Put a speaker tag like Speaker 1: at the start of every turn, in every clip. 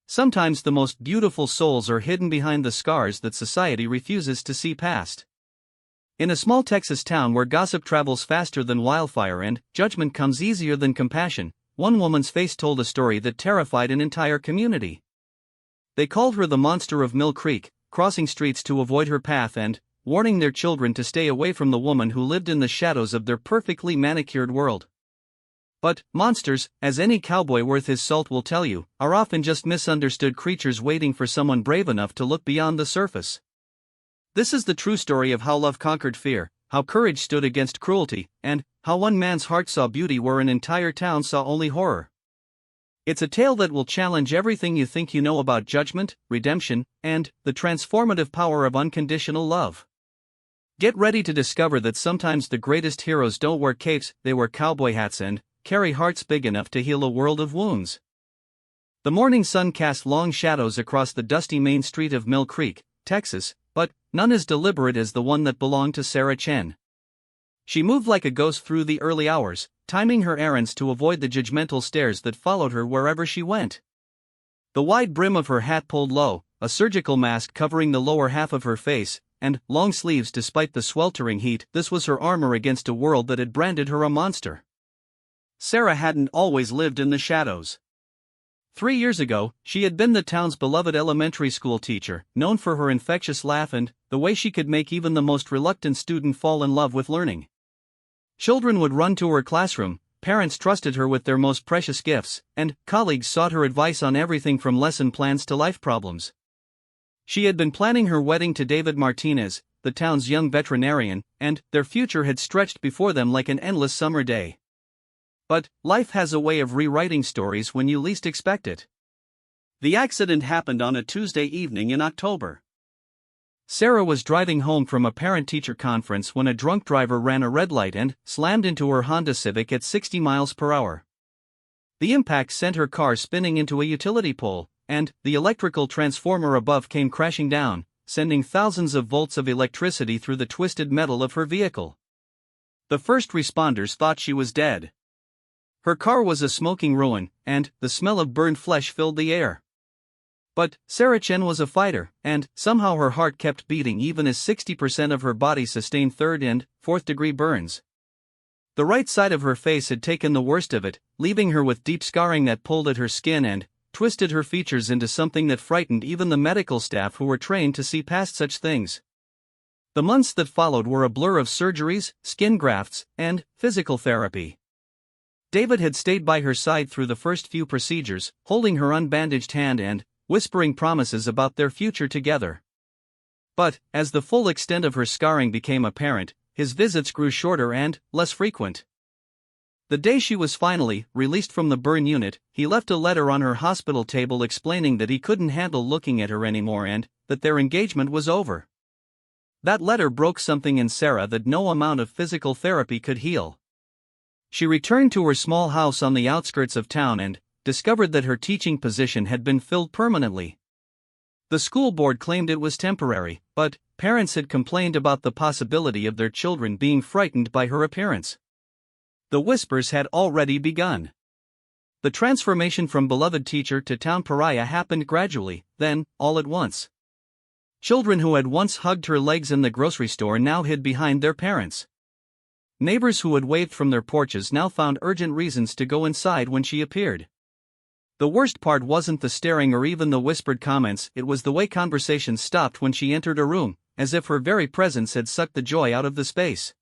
Speaker 1: Sometimes the most beautiful souls are hidden behind the scars that society refuses to see past. In a small Texas town where gossip travels faster than wildfire and judgment comes easier than compassion, one woman's face told a story that terrified an entire community. They called her the monster of Mill Creek, crossing streets to avoid her path and warning their children to stay away from the woman who lived in the shadows of their perfectly manicured world. But monsters, as any cowboy worth his salt will tell you, are often just misunderstood creatures waiting for someone brave enough to look beyond the surface. This is the true story of how love conquered fear, how courage stood against cruelty, and how one man's heart saw beauty where an entire town saw only horror. It's a tale that will challenge everything you think you know about judgment, redemption, and the transformative power of unconditional love. Get ready to discover that sometimes the greatest heroes don't wear capes, they wear cowboy hats and carry hearts big enough to heal a world of wounds. The morning sun cast long shadows across the dusty main street of Mill Creek, Texas, but none as deliberate as the one that belonged to Sarah Chen. She moved like a ghost through the early hours, timing her errands to avoid the judgmental stares that followed her wherever she went. The wide brim of her hat pulled low, a surgical mask covering the lower half of her face, and long sleeves despite the sweltering heat. This was her armor against a world that had branded her a monster. Sarah hadn't always lived in the shadows. 3 years ago, she had been the town's beloved elementary school teacher, known for her infectious laugh and the way she could make even the most reluctant student fall in love with learning. Children would run to her classroom, parents trusted her with their most precious gifts, and colleagues sought her advice on everything from lesson plans to life problems. She had been planning her wedding to David Martinez, the town's young veterinarian, and their future had stretched before them like an endless summer day. But life has a way of rewriting stories when you least expect it. The accident happened on a Tuesday evening in October. Sarah was driving home from a parent-teacher conference when a drunk driver ran a red light and slammed into her Honda Civic at 60 miles per hour. The impact sent her car spinning into a utility pole, and the electrical transformer above came crashing down, sending thousands of volts of electricity through the twisted metal of her vehicle. The first responders thought she was dead. Her car was a smoking ruin, and the smell of burned flesh filled the air. But Sarah Chen was a fighter, and somehow her heart kept beating even as 60% of her body sustained third and fourth-degree burns. The right side of her face had taken the worst of it, leaving her with deep scarring that pulled at her skin and twisted her features into something that frightened even the medical staff who were trained to see past such things. The months that followed were a blur of surgeries, skin grafts, and physical therapy. David had stayed by her side through the first few procedures, holding her unbandaged hand and whispering promises about their future together. But, as the full extent of her scarring became apparent, his visits grew shorter and less frequent. The day she was finally released from the burn unit, he left a letter on her hospital table explaining that he couldn't handle looking at her anymore and that their engagement was over. That letter broke something in Sarah that no amount of physical therapy could heal. She returned to her small house on the outskirts of town and discovered that her teaching position had been filled permanently. The school board claimed it was temporary, but parents had complained about the possibility of their children being frightened by her appearance. The whispers had already begun. The transformation from beloved teacher to town pariah happened gradually, then, all at once. Children who had once hugged her legs in the grocery store now hid behind their parents. Neighbors who had waved from their porches now found urgent reasons to go inside when she appeared. The worst part wasn't the staring or even the whispered comments, it was the way conversations stopped when she entered a room, as if her very presence had sucked the joy out of the space.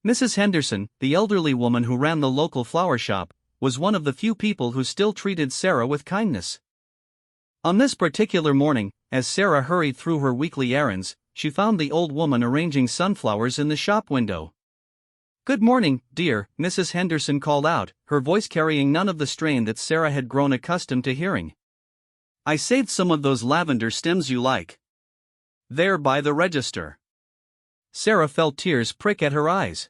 Speaker 1: Mrs. Henderson, the elderly woman who ran the local flower shop, was one of the few people who still treated Sarah with kindness. On this particular morning, as Sarah hurried through her weekly errands, she found the old woman arranging sunflowers in the shop window. "Good morning, dear," Mrs. Henderson called out, her voice carrying none of the strain that Sarah had grown accustomed to hearing. "I saved some of those lavender stems you like. There by the register." Sarah felt tears prick at her eyes.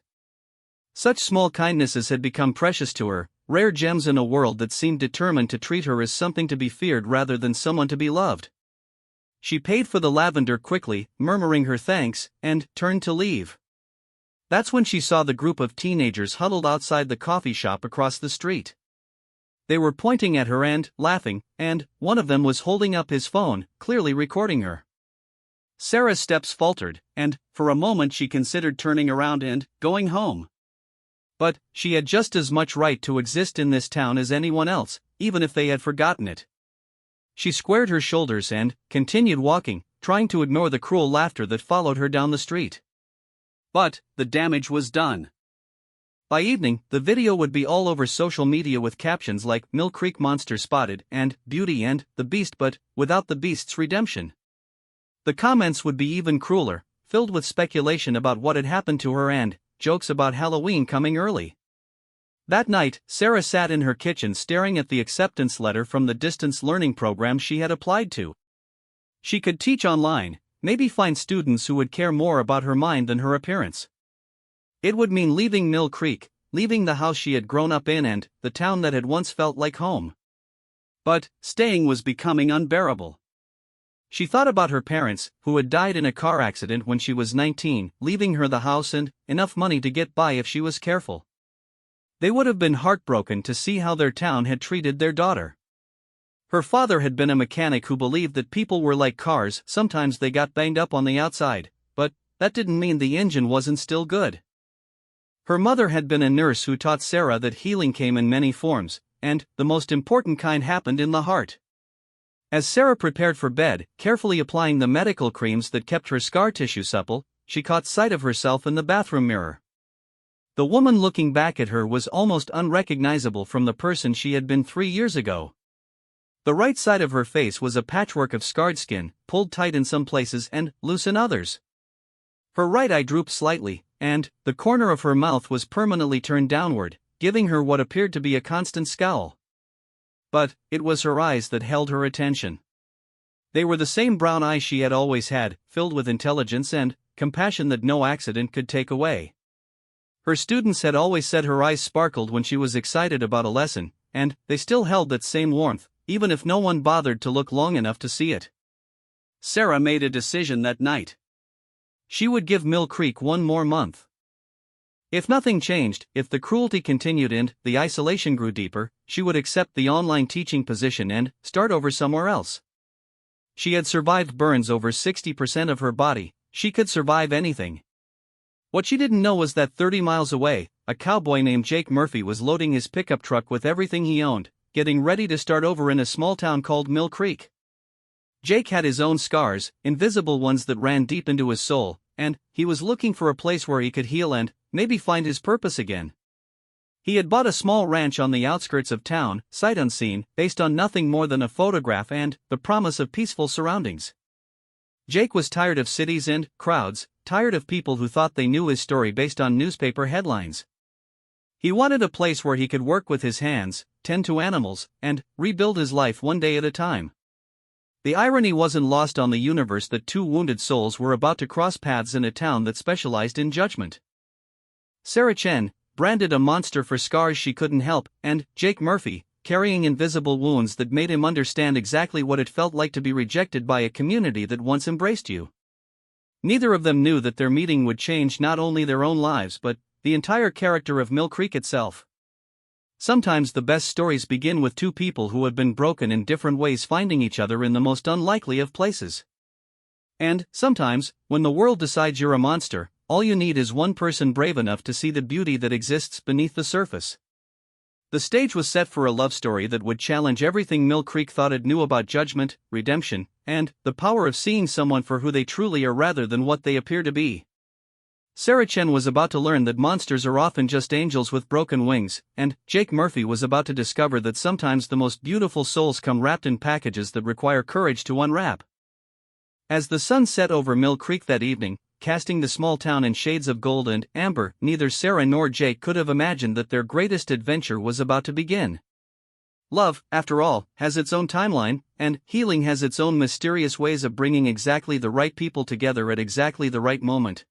Speaker 1: Such small kindnesses had become precious to her, rare gems in a world that seemed determined to treat her as something to be feared rather than someone to be loved. She paid for the lavender quickly, murmuring her thanks, and turned to leave. That's when she saw the group of teenagers huddled outside the coffee shop across the street. They were pointing at her and laughing, and one of them was holding up his phone, clearly recording her. Sarah's steps faltered, and for a moment she considered turning around and going home. But she had just as much right to exist in this town as anyone else, even if they had forgotten it. She squared her shoulders and continued walking, trying to ignore the cruel laughter that followed her down the street. But the damage was done. By evening, the video would be all over social media with captions like "Mill Creek Monster Spotted" and "Beauty and the Beast but without the Beast's redemption." The comments would be even crueler, filled with speculation about what had happened to her and jokes about Halloween coming early. That night, Sarah sat in her kitchen staring at the acceptance letter from the distance learning program she had applied to. She could teach online, maybe find students who would care more about her mind than her appearance. It would mean leaving Mill Creek, leaving the house she had grown up in and the town that had once felt like home. But staying was becoming unbearable. She thought about her parents, who had died in a car accident when she was 19, leaving her the house and enough money to get by if she was careful. They would have been heartbroken to see how their town had treated their daughter. Her father had been a mechanic who believed that people were like cars, sometimes they got banged up on the outside, but that didn't mean the engine wasn't still good. Her mother had been a nurse who taught Sarah that healing came in many forms, and the most important kind happened in the heart. As Sarah prepared for bed, carefully applying the medical creams that kept her scar tissue supple, she caught sight of herself in the bathroom mirror. The woman looking back at her was almost unrecognizable from the person she had been 3 years ago. The right side of her face was a patchwork of scarred skin, pulled tight in some places and loose in others. Her right eye drooped slightly, and the corner of her mouth was permanently turned downward, giving her what appeared to be a constant scowl. But it was her eyes that held her attention. They were the same brown eyes she had always had, filled with intelligence and compassion that no accident could take away. Her students had always said her eyes sparkled when she was excited about a lesson, and they still held that same warmth, even if no one bothered to look long enough to see it. Sarah made a decision that night. She would give Mill Creek one more month. If nothing changed, if the cruelty continued and the isolation grew deeper, she would accept the online teaching position and start over somewhere else. She had survived burns over 60% of her body, she could survive anything. What she didn't know was that 30 miles away, a cowboy named Jake Murphy was loading his pickup truck with everything he owned, getting ready to start over in a small town called Mill Creek. Jake had his own scars, invisible ones that ran deep into his soul, and he was looking for a place where he could heal and maybe find his purpose again. He had bought a small ranch on the outskirts of town, sight unseen, based on nothing more than a photograph and the promise of peaceful surroundings. Jake was tired of cities and crowds, tired of people who thought they knew his story based on newspaper headlines. He wanted a place where he could work with his hands, tend to animals, and rebuild his life one day at a time. The irony wasn't lost on the universe that two wounded souls were about to cross paths in a town that specialized in judgment. Sarah Chen, branded a monster for scars she couldn't help, and Jake Murphy, carrying invisible wounds that made him understand exactly what it felt like to be rejected by a community that once embraced you. Neither of them knew that their meeting would change not only their own lives but the entire character of Mill Creek itself. Sometimes the best stories begin with two people who have been broken in different ways finding each other in the most unlikely of places. And sometimes, when the world decides you're a monster, all you need is one person brave enough to see the beauty that exists beneath the surface. The stage was set for a love story that would challenge everything Mill Creek thought it knew about judgment, redemption, and the power of seeing someone for who they truly are rather than what they appear to be. Sarah Chen was about to learn that monsters are often just angels with broken wings, and Jake Murphy was about to discover that sometimes the most beautiful souls come wrapped in packages that require courage to unwrap. As the sun set over Mill Creek that evening, casting the small town in shades of gold and amber, neither Sarah nor Jake could have imagined that their greatest adventure was about to begin. Love, after all, has its own timeline, and healing has its own mysterious ways of bringing exactly the right people together at exactly the right moment.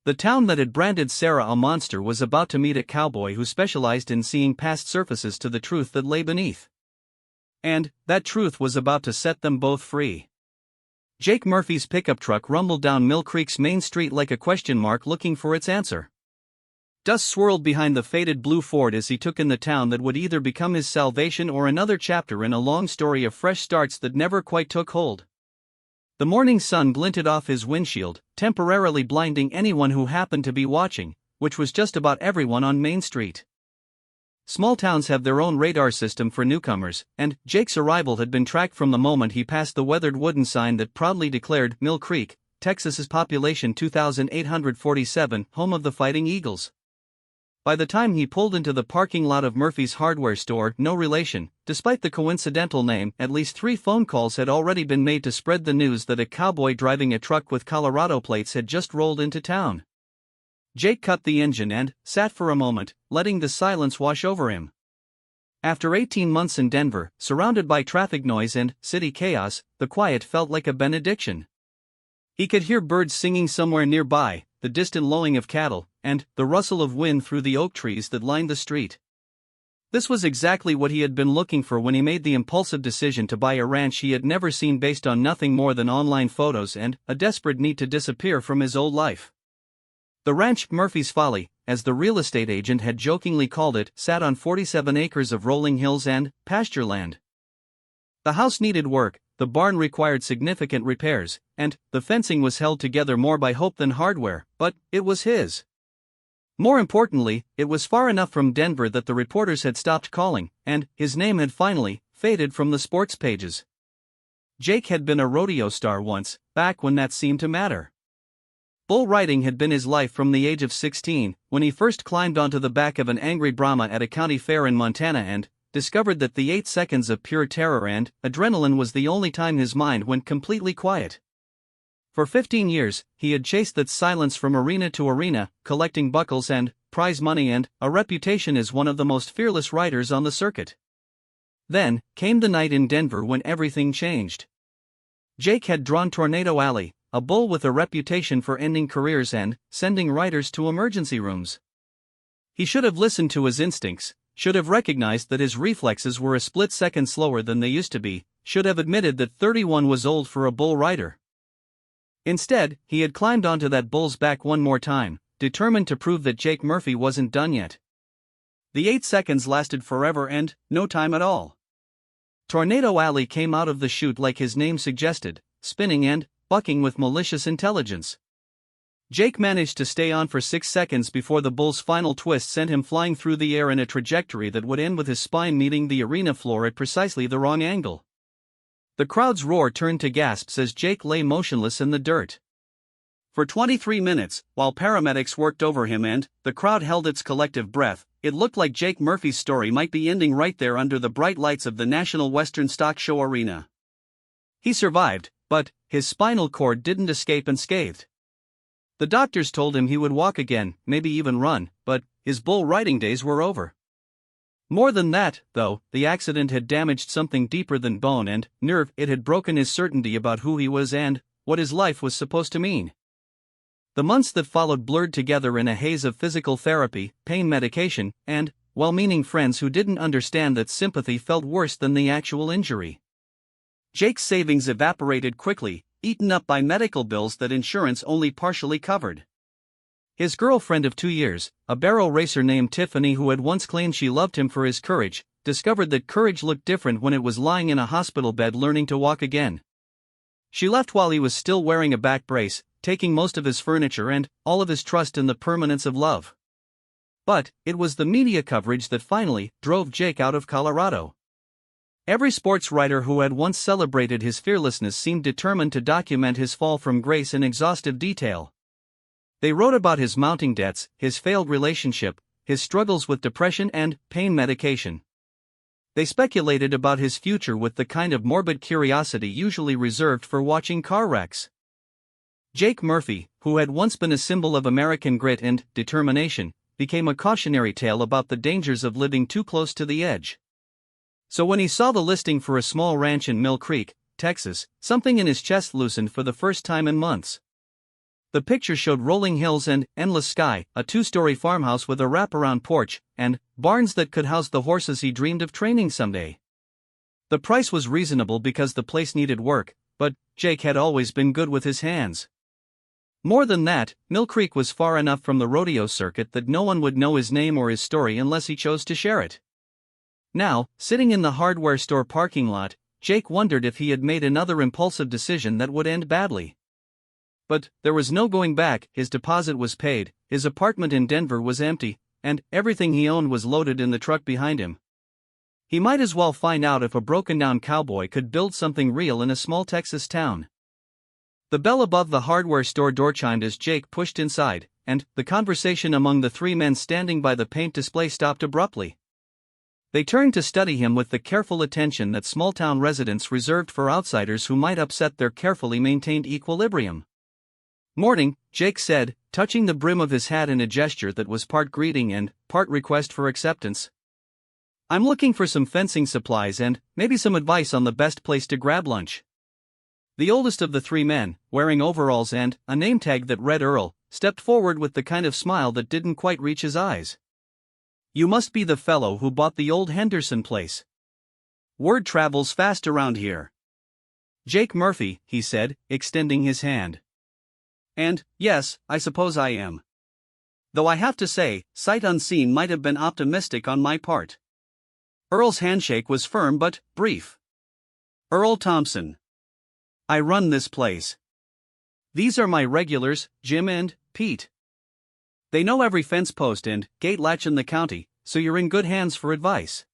Speaker 1: The town that had branded Sarah a monster was about to meet a cowboy who specialized in seeing past surfaces to the truth that lay beneath. And that truth was about to set them both free. Jake Murphy's pickup truck rumbled down Mill Creek's main street like a question mark looking for its answer. Dust swirled behind the faded blue Ford as he took in the town that would either become his salvation or another chapter in a long story of fresh starts that never quite took hold. The morning sun glinted off his windshield, temporarily blinding anyone who happened to be watching, which was just about everyone on Main Street. Small towns have their own radar system for newcomers, and Jake's arrival had been tracked from the moment he passed the weathered wooden sign that proudly declared Mill Creek, Texas's population 2,847, home of the Fighting Eagles. By the time he pulled into the parking lot of Murphy's hardware store, no relation, despite the coincidental name, at least 3 phone calls had already been made to spread the news that a cowboy driving a truck with Colorado plates had just rolled into town. Jake cut the engine and sat for a moment, letting the silence wash over him. After 18 months in Denver, surrounded by traffic noise and city chaos, the quiet felt like a benediction. He could hear birds singing somewhere nearby, the distant lowing of cattle, and the rustle of wind through the oak trees that lined the street. This was exactly what he had been looking for when he made the impulsive decision to buy a ranch he had never seen based on nothing more than online photos and a desperate need to disappear from his old life. The ranch, Murphy's Folly, as the real estate agent had jokingly called it, sat on 47 acres of rolling hills and pasture land. The house needed work, the barn required significant repairs, and the fencing was held together more by hope than hardware, but it was his. More importantly, it was far enough from Denver that the reporters had stopped calling, and his name had finally faded from the sports pages. Jake had been a rodeo star once, back when that seemed to matter. Bull riding had been his life from the age of 16, when he first climbed onto the back of an angry Brahma at a county fair in Montana and discovered that the 8 seconds of pure terror and adrenaline was the only time his mind went completely quiet. For 15 years, he had chased that silence from arena to arena, collecting buckles and prize money and a reputation as one of the most fearless riders on the circuit. Then came the night in Denver when everything changed. Jake had drawn Tornado Alley, a bull with a reputation for ending careers and sending riders to emergency rooms. He should have listened to his instincts, should have recognized that his reflexes were a split second slower than they used to be, should have admitted that 31 was old for a bull rider. Instead, he had climbed onto that bull's back one more time, determined to prove that Jake Murphy wasn't done yet. The 8 seconds lasted forever and no time at all. Tornado Alley came out of the chute like his name suggested, spinning and bucking with malicious intelligence. Jake managed to stay on for 6 seconds before the bull's final twist sent him flying through the air in a trajectory that would end with his spine meeting the arena floor at precisely the wrong angle. The crowd's roar turned to gasps as Jake lay motionless in the dirt. For 23 minutes, while paramedics worked over him and the crowd held its collective breath, it looked like Jake Murphy's story might be ending right there under the bright lights of the National Western Stock Show Arena. He survived, but his spinal cord didn't escape unscathed. The doctors told him he would walk again, maybe even run, but his bull riding days were over. More than that, though, the accident had damaged something deeper than bone and nerve. It had broken his certainty about who he was and what his life was supposed to mean. The months that followed blurred together in a haze of physical therapy, pain medication, and well-meaning friends who didn't understand that sympathy felt worse than the actual injury. Jake's savings evaporated quickly, eaten up by medical bills that insurance only partially covered. His girlfriend of 2 years, a barrel racer named Tiffany who had once claimed she loved him for his courage, discovered that courage looked different when it was lying in a hospital bed learning to walk again. She left while he was still wearing a back brace, taking most of his furniture and all of his trust in the permanence of love. But it was the media coverage that finally drove Jake out of Colorado. Every sports writer who had once celebrated his fearlessness seemed determined to document his fall from grace in exhaustive detail. They wrote about his mounting debts, his failed relationship, his struggles with depression and pain medication. They speculated about his future with the kind of morbid curiosity usually reserved for watching car wrecks. Jake Murphy, who had once been a symbol of American grit and determination, became a cautionary tale about the dangers of living too close to the edge. So when he saw the listing for a small ranch in Mill Creek, Texas, something in his chest loosened for the first time in months. The picture showed rolling hills and endless sky, a 2-story farmhouse with a wraparound porch, and barns that could house the horses he dreamed of training someday. The price was reasonable because the place needed work, but Jake had always been good with his hands. More than that, Mill Creek was far enough from the rodeo circuit that no one would know his name or his story unless he chose to share it. Now, sitting in the hardware store parking lot, Jake wondered if he had made another impulsive decision that would end badly. But there was no going back. His deposit was paid, his apartment in Denver was empty, and everything he owned was loaded in the truck behind him. He might as well find out if a broken-down cowboy could build something real in a small Texas town. The bell above the hardware store door chimed as Jake pushed inside, and the conversation among the three men standing by the paint display stopped abruptly. They turned to study him with the careful attention that small-town residents reserved for outsiders who might upset their carefully maintained equilibrium. "Morning," Jake said, touching the brim of his hat in a gesture that was part greeting and part request for acceptance. "I'm looking for some fencing supplies and maybe some advice on the best place to grab lunch." The oldest of the three men, wearing overalls and a name tag that read Earl, stepped forward with the kind of smile that didn't quite reach his eyes. "You must be the fellow who bought the old Henderson place. Word travels fast around here." "Jake Murphy," he said, extending his hand. "And, yes, I suppose I am. Though I have to say, sight unseen might have been optimistic on my part." Earl's handshake was firm but brief. "Earl Thompson. I run this place. These are my regulars, Jim and Pete. They know every fence post and gate latch in the county, so you're in good hands for advice."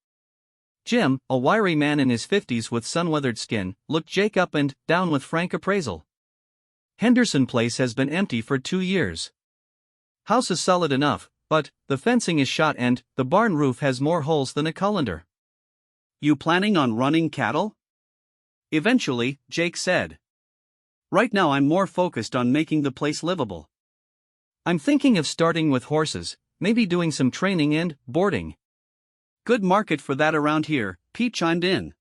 Speaker 1: Jim, a wiry man in his 50s with sun-weathered skin, looked Jake up and down with frank appraisal. "Henderson Place has been empty for 2 years. House is solid enough, but the fencing is shot and the barn roof has more holes than a colander." "You planning on running cattle?" "Eventually," Jake said. "Right now I'm more focused on making the place livable. I'm thinking of starting with horses, maybe doing some training and boarding." "Good market for that around here," Pete chimed in.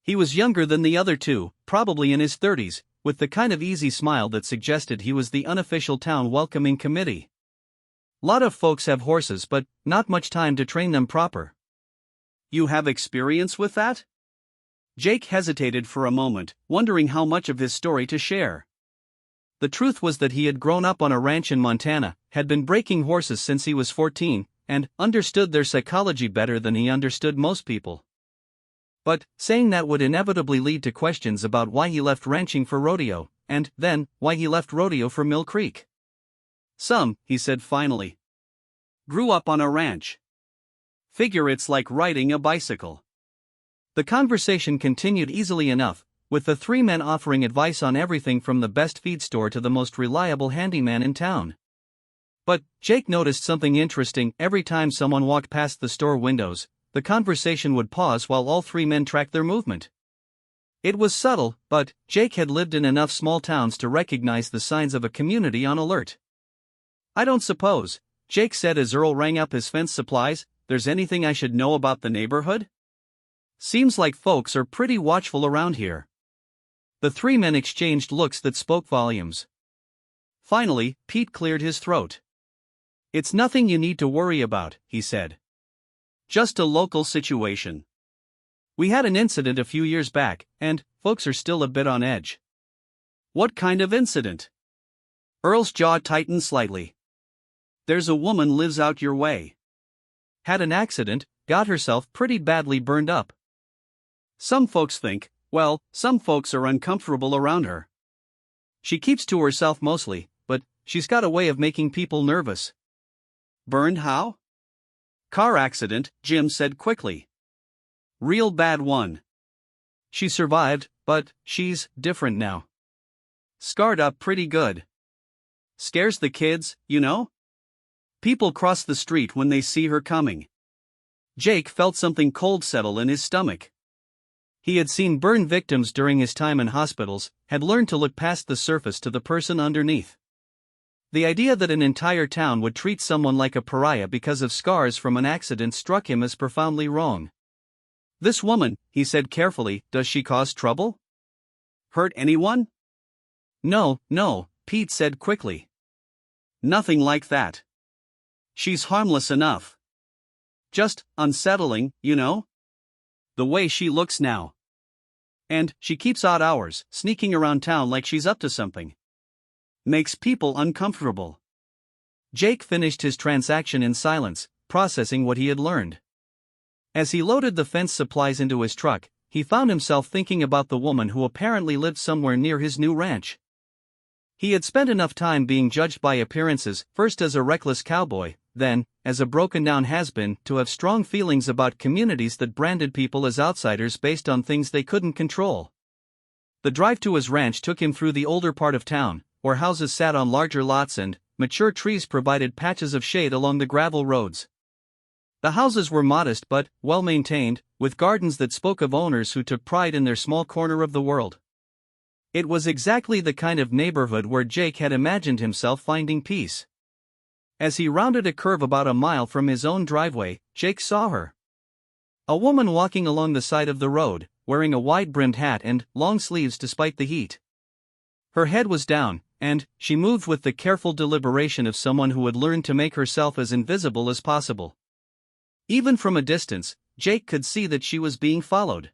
Speaker 1: He was younger than the other two, probably in his 30s, with the kind of easy smile that suggested he was the unofficial town welcoming committee. "Lot of folks have horses but not much time to train them proper." "You have experience with that?" Jake hesitated for a moment, wondering how much of his story to share. The truth was that he had grown up on a ranch in Montana, had been breaking horses since he was 14, and understood their psychology better than he understood most people. But saying that would inevitably lead to questions about why he left ranching for rodeo, and then why he left rodeo for Mill Creek. "Some," he said finally. "Grew up on a ranch. Figure it's like riding a bicycle." The conversation continued easily enough, with the three men offering advice on everything from the best feed store to the most reliable handyman in town. But Jake noticed something interesting. Every time someone walked past the store windows, the conversation would pause while all three men tracked their movement. It was subtle, but Jake had lived in enough small towns to recognize the signs of a community on alert. "I don't suppose," Jake said as Earl rang up his fence supplies, "there's anything I should know about the neighborhood? Seems like folks are pretty watchful around here." The three men exchanged looks that spoke volumes. Finally, Pete cleared his throat. "It's nothing you need to worry about," he said. "Just a local situation. We had an incident a few years back, and folks are still a bit on edge." "What kind of incident?" Earl's jaw tightened slightly. "There's a woman lives out your way. Had an accident, got herself pretty badly burned up. Some folks are uncomfortable around her. She keeps to herself mostly, but she's got a way of making people nervous." "Burned how?" "Car accident," Jim said quickly. "Real bad one." "She survived, but she's different now. Scarred up pretty good. Scares the kids, you know? People cross the street when they see her coming." Jake felt something cold settle in his stomach. He had seen burn victims during his time in hospitals, had learned to look past the surface to the person underneath. The idea that an entire town would treat someone like a pariah because of scars from an accident struck him as profoundly wrong. "This woman," he said carefully, "does she cause trouble? Hurt anyone?" No, Pete said quickly. "Nothing like that. She's harmless enough. Just unsettling, you know? The way she looks now. And she keeps odd hours, sneaking around town like she's up to something." Makes people uncomfortable. Jake finished his transaction in silence, processing what he had learned. As he loaded the fence supplies into his truck, he found himself thinking about the woman who apparently lived somewhere near his new ranch. He had spent enough time being judged by appearances, first as a reckless cowboy, then as a broken-down has-been, to have strong feelings about communities that branded people as outsiders based on things they couldn't control. The drive to his ranch took him through the older part of town, where houses sat on larger lots and mature trees provided patches of shade along the gravel roads. The houses were modest but well-maintained, with gardens that spoke of owners who took pride in their small corner of the world. It was exactly the kind of neighborhood where Jake had imagined himself finding peace. As he rounded a curve about a mile from his own driveway, Jake saw her. A woman walking along the side of the road, wearing a wide-brimmed hat and long sleeves despite the heat. Her head was down, and she moved with the careful deliberation of someone who had learned to make herself as invisible as possible. Even from a distance, Jake could see that she was being followed.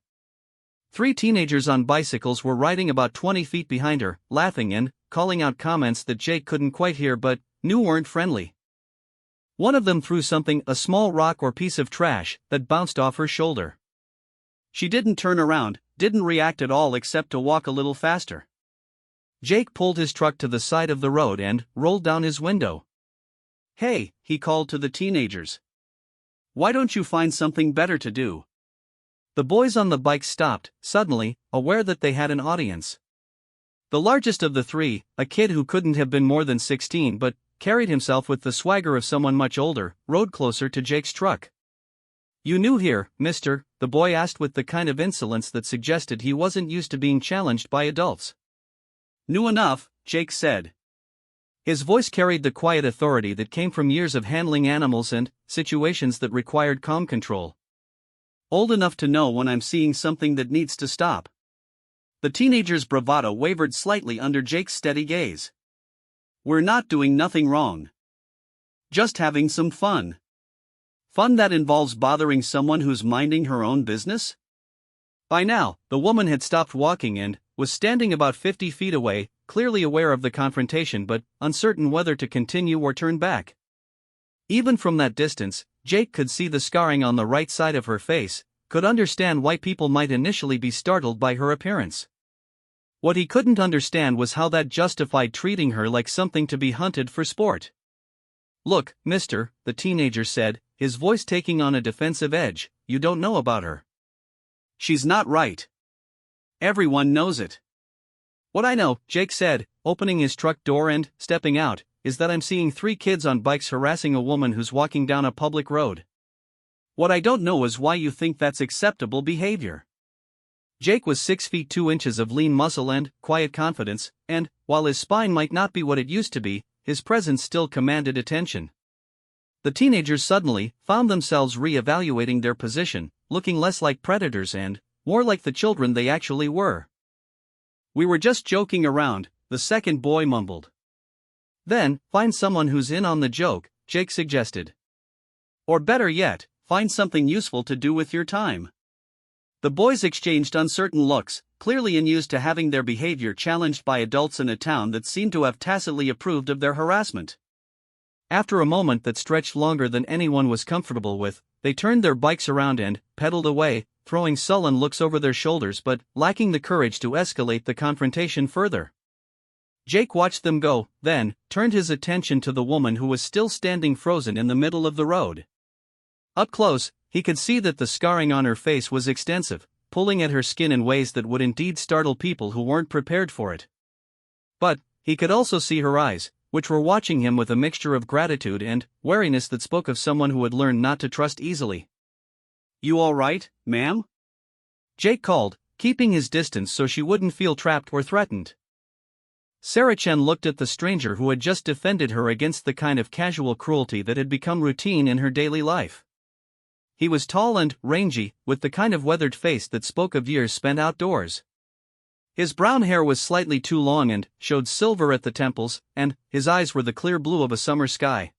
Speaker 1: 3 teenagers on bicycles were riding about 20 feet behind her, laughing and calling out comments that Jake couldn't quite hear but knew weren't friendly. One of them threw something, a small rock or piece of trash, that bounced off her shoulder. She didn't turn around, didn't react at all except to walk a little faster. Jake pulled his truck to the side of the road and rolled down his window. "Hey," he called to the teenagers. "Why don't you find something better to do?" The boys on the bikes stopped, suddenly, aware that they had an audience. The largest of the 3, a kid who couldn't have been more than 16 but carried himself with the swagger of someone much older, rode closer to Jake's truck. "You new here, mister?" the boy asked with the kind of insolence that suggested he wasn't used to being challenged by adults. "New enough," Jake said. His voice carried the quiet authority that came from years of handling animals and situations that required calm control. "Old enough to know when I'm seeing something that needs to stop." The teenager's bravado wavered slightly under Jake's steady gaze. "We're not doing nothing wrong. Just having some fun." "Fun that involves bothering someone who's minding her own business?" By now, the woman had stopped walking and was standing about 50 feet away, clearly aware of the confrontation but uncertain whether to continue or turn back. Even from that distance, Jake could see the scarring on the right side of her face, could understand why people might initially be startled by her appearance. What he couldn't understand was how that justified treating her like something to be hunted for sport. "Look, mister," the teenager said, his voice taking on a defensive edge, "you don't know about her. She's not right. Everyone knows it." "What I know," Jake said, opening his truck door and stepping out, "is that I'm seeing 3 kids on bikes harassing a woman who's walking down a public road. What I don't know is why you think that's acceptable behavior." Jake was 6 feet 2 inches of lean muscle and quiet confidence, and, while his spine might not be what it used to be, his presence still commanded attention. The teenagers suddenly found themselves re-evaluating their position, looking less like predators and more like the children they actually were. "We were just joking around," the second boy mumbled. "Then, find someone who's in on the joke," Jake suggested. "Or better yet, find something useful to do with your time." The boys exchanged uncertain looks, clearly unused to having their behavior challenged by adults in a town that seemed to have tacitly approved of their harassment. After a moment that stretched longer than anyone was comfortable with, they turned their bikes around and pedaled away, throwing sullen looks over their shoulders but lacking the courage to escalate the confrontation further. Jake watched them go, then turned his attention to the woman who was still standing frozen in the middle of the road. Up close, he could see that the scarring on her face was extensive, pulling at her skin in ways that would indeed startle people who weren't prepared for it. But he could also see her eyes, which were watching him with a mixture of gratitude and wariness that spoke of someone who had learned not to trust easily. "You all right, ma'am?" Jake called, keeping his distance so she wouldn't feel trapped or threatened. Sarah Chen looked at the stranger who had just defended her against the kind of casual cruelty that had become routine in her daily life. He was tall and rangy, with the kind of weathered face that spoke of years spent outdoors. His brown hair was slightly too long and showed silver at the temples, and his eyes were the clear blue of a summer sky.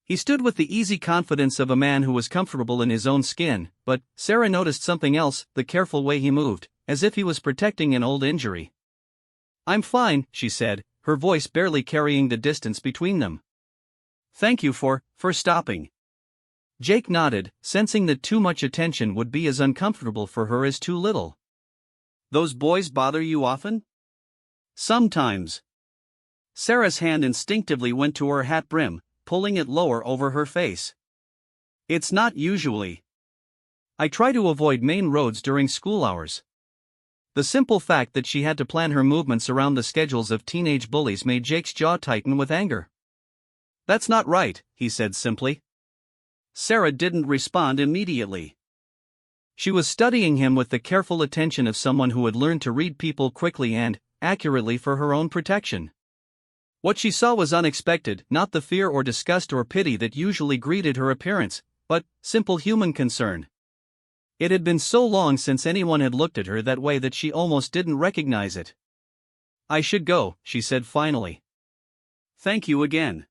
Speaker 1: He stood with the easy confidence of a man who was comfortable in his own skin, but Sarah noticed something else, the careful way he moved, as if he was protecting an old injury. "I'm fine," she said, her voice barely carrying the distance between them. "Thank you for stopping." Jake nodded, sensing that too much attention would be as uncomfortable for her as too little. "Those boys bother you often?" "Sometimes." Sarah's hand instinctively went to her hat brim, pulling it lower over her face. "It's not usually. I try to avoid main roads during school hours." The simple fact that she had to plan her movements around the schedules of teenage bullies made Jake's jaw tighten with anger. "That's not right," he said simply. Sarah didn't respond immediately. She was studying him with the careful attention of someone who had learned to read people quickly and accurately for her own protection. What she saw was unexpected, not the fear or disgust or pity that usually greeted her appearance, but simple human concern. It had been so long since anyone had looked at her that way that she almost didn't recognize it. "I should go," she said finally. "Thank you again."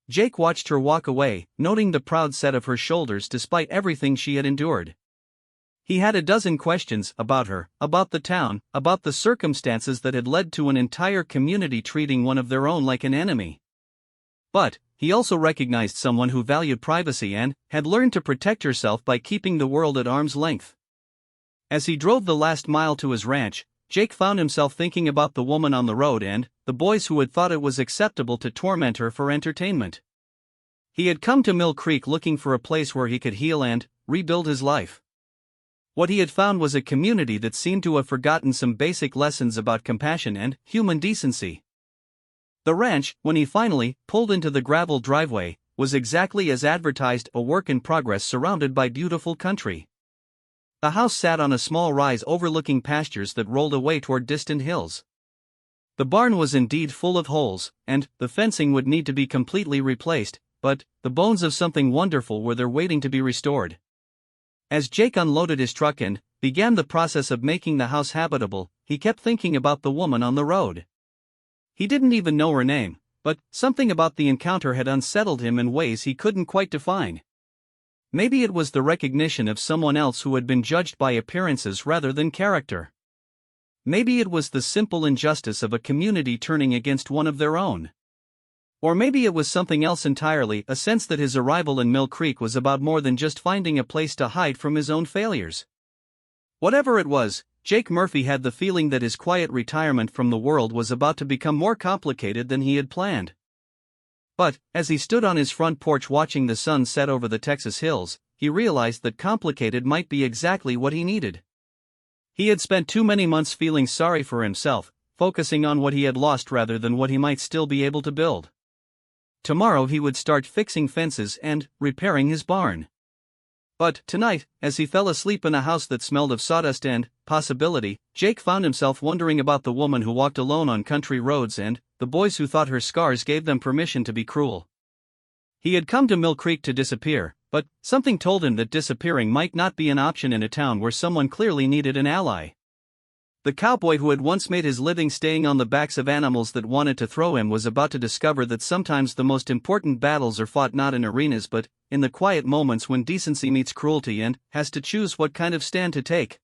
Speaker 1: Jake watched her walk away, noting the proud set of her shoulders despite everything she had endured. He had a dozen questions about her, about the town, about the circumstances that had led to an entire community treating one of their own like an enemy. But he also recognized someone who valued privacy and had learned to protect herself by keeping the world at arm's length. As he drove the last mile to his ranch, Jake found himself thinking about the woman on the road and the boys who had thought it was acceptable to torment her for entertainment. He had come to Mill Creek looking for a place where he could heal and rebuild his life. What he had found was a community that seemed to have forgotten some basic lessons about compassion and human decency. The ranch, when he finally pulled into the gravel driveway, was exactly as advertised, a work in progress surrounded by beautiful country. The house sat on a small rise overlooking pastures that rolled away toward distant hills. The barn was indeed full of holes, and the fencing would need to be completely replaced, but the bones of something wonderful were there waiting to be restored. As Jake unloaded his truck and began the process of making the house habitable, he kept thinking about the woman on the road. He didn't even know her name, but something about the encounter had unsettled him in ways he couldn't quite define. Maybe it was the recognition of someone else who had been judged by appearances rather than character. Maybe it was the simple injustice of a community turning against one of their own. Or maybe it was something else entirely, a sense that his arrival in Mill Creek was about more than just finding a place to hide from his own failures. Whatever it was, Jake Murphy had the feeling that his quiet retirement from the world was about to become more complicated than he had planned. But, as he stood on his front porch watching the sun set over the Texas hills, he realized that complicated might be exactly what he needed. He had spent too many months feeling sorry for himself, focusing on what he had lost rather than what he might still be able to build. Tomorrow he would start fixing fences and repairing his barn. But tonight, as he fell asleep in a house that smelled of sawdust and possibility, Jake found himself wondering about the woman who walked alone on country roads and the boys who thought her scars gave them permission to be cruel. He had come to Mill Creek to disappear, but something told him that disappearing might not be an option in a town where someone clearly needed an ally. The cowboy who had once made his living staying on the backs of animals that wanted to throw him was about to discover that sometimes the most important battles are fought not in arenas but in the quiet moments when decency meets cruelty and has to choose what kind of stand to take.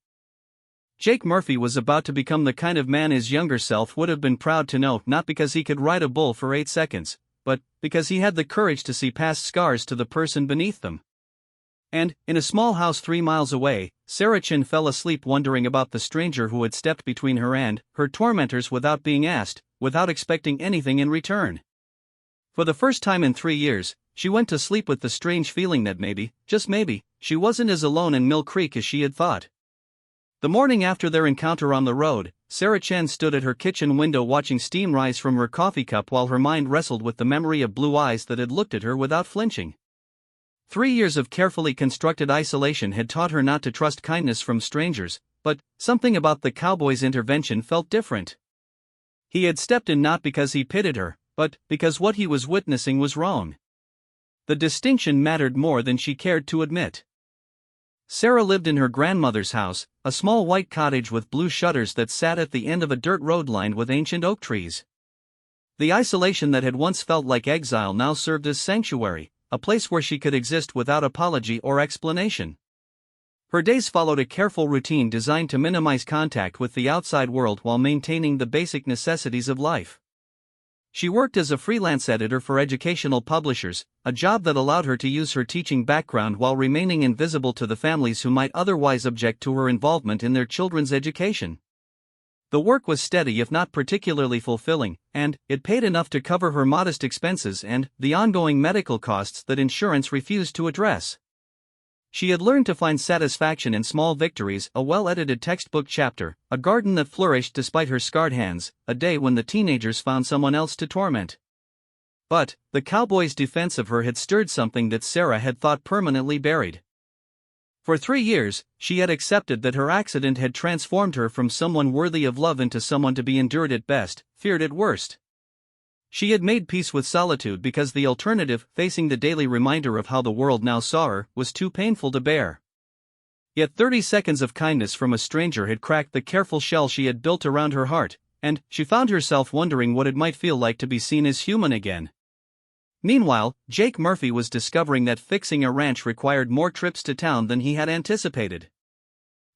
Speaker 1: Jake Murphy was about to become the kind of man his younger self would have been proud to know, not because he could ride a bull for 8 seconds, but because he had the courage to see past scars to the person beneath them. And, in a small house 3 miles away, Sarah Chin fell asleep wondering about the stranger who had stepped between her and her tormentors without being asked, without expecting anything in return. For the first time in 3 years, she went to sleep with the strange feeling that maybe, just maybe, she wasn't as alone in Mill Creek as she had thought. The morning after their encounter on the road, Sarah Chen stood at her kitchen window watching steam rise from her coffee cup while her mind wrestled with the memory of blue eyes that had looked at her without flinching. 3 years of carefully constructed isolation had taught her not to trust kindness from strangers, but something about the cowboy's intervention felt different. He had stepped in not because he pitied her, but because what he was witnessing was wrong. The distinction mattered more than she cared to admit. Sarah lived in her grandmother's house, a small white cottage with blue shutters that sat at the end of a dirt road lined with ancient oak trees. The isolation that had once felt like exile now served as sanctuary, a place where she could exist without apology or explanation. Her days followed a careful routine designed to minimize contact with the outside world while maintaining the basic necessities of life. She worked as a freelance editor for educational publishers, a job that allowed her to use her teaching background while remaining invisible to the families who might otherwise object to her involvement in their children's education. The work was steady if not particularly fulfilling, and it paid enough to cover her modest expenses and the ongoing medical costs that insurance refused to address. She had learned to find satisfaction in small victories, a well-edited textbook chapter, a garden that flourished despite her scarred hands, a day when the teenagers found someone else to torment. But the cowboy's defense of her had stirred something that Sarah had thought permanently buried. For 3 years, she had accepted that her accident had transformed her from someone worthy of love into someone to be endured at best, feared at worst. She had made peace with solitude because the alternative, facing the daily reminder of how the world now saw her, was too painful to bear. Yet 30 seconds of kindness from a stranger had cracked the careful shell she had built around her heart, and she found herself wondering what it might feel like to be seen as human again. Meanwhile, Jake Murphy was discovering that fixing a ranch required more trips to town than he had anticipated.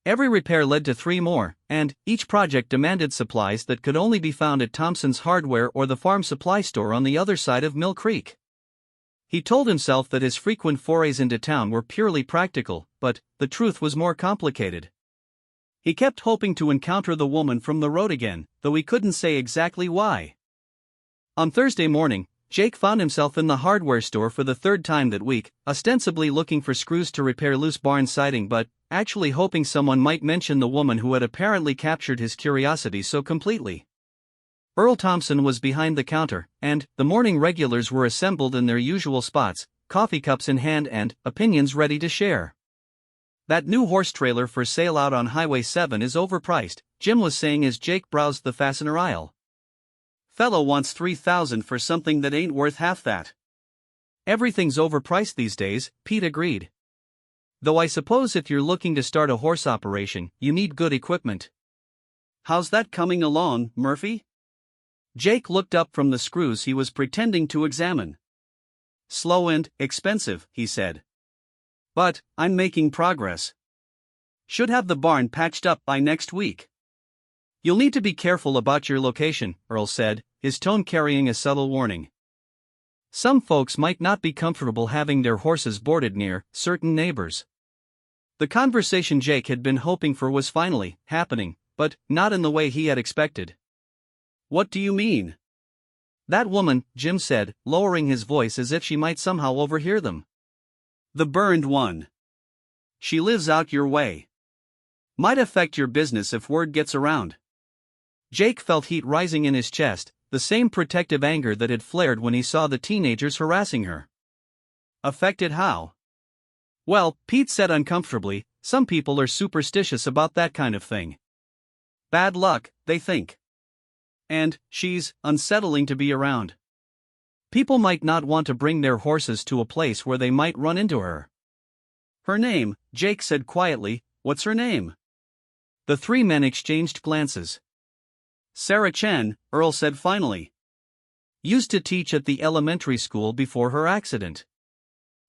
Speaker 1: Every repair led to 3 more, and each project demanded supplies that could only be found at Thompson's Hardware or the farm supply store on the other side of Mill Creek. He told himself that his frequent forays into town were purely practical, but the truth was more complicated. He kept hoping to encounter the woman from the road again, though he couldn't say exactly why. On Thursday morning, Jake found himself in the hardware store for the 3rd time that week, ostensibly looking for screws to repair loose barn siding but actually hoping someone might mention the woman who had apparently captured his curiosity so completely. Earl Thompson was behind the counter, and the morning regulars were assembled in their usual spots, coffee cups in hand and opinions ready to share. "That new horse trailer for sale out on Highway 7 is overpriced," Jim was saying as Jake browsed the fastener aisle. "Fellow wants $3,000 for something that ain't worth half that." "Everything's overpriced these days," Pete agreed. "Though I suppose if you're looking to start a horse operation, you need good equipment." "How's that coming along, Murphy?" Jake looked up from the screws he was pretending to examine. "Slow and expensive," he said. "But I'm making progress. Should have the barn patched up by next week." "You'll need to be careful about your location," Earl said, his tone carrying a subtle warning. Some folks might not be comfortable having their horses boarded near certain neighbors. The conversation Jake had been hoping for was finally happening, but not in the way he had expected. "What do you mean?" "That woman," Jim said, lowering his voice as if she might somehow overhear them. "The burned one. She lives out your way. Might affect your business if word gets around." Jake felt heat rising in his chest, the same protective anger that had flared when he saw the teenagers harassing her. "Affected how?" "Well," Pete said uncomfortably, "some people are superstitious about that kind of thing. Bad luck, they think. And she's unsettling to be around. People might not want to bring their horses to a place where they might run into her." "Her name," Jake said quietly, "what's her name?" The 3 men exchanged glances. "Sarah Chen," Earl said finally. "Used to teach at the elementary school before her accident.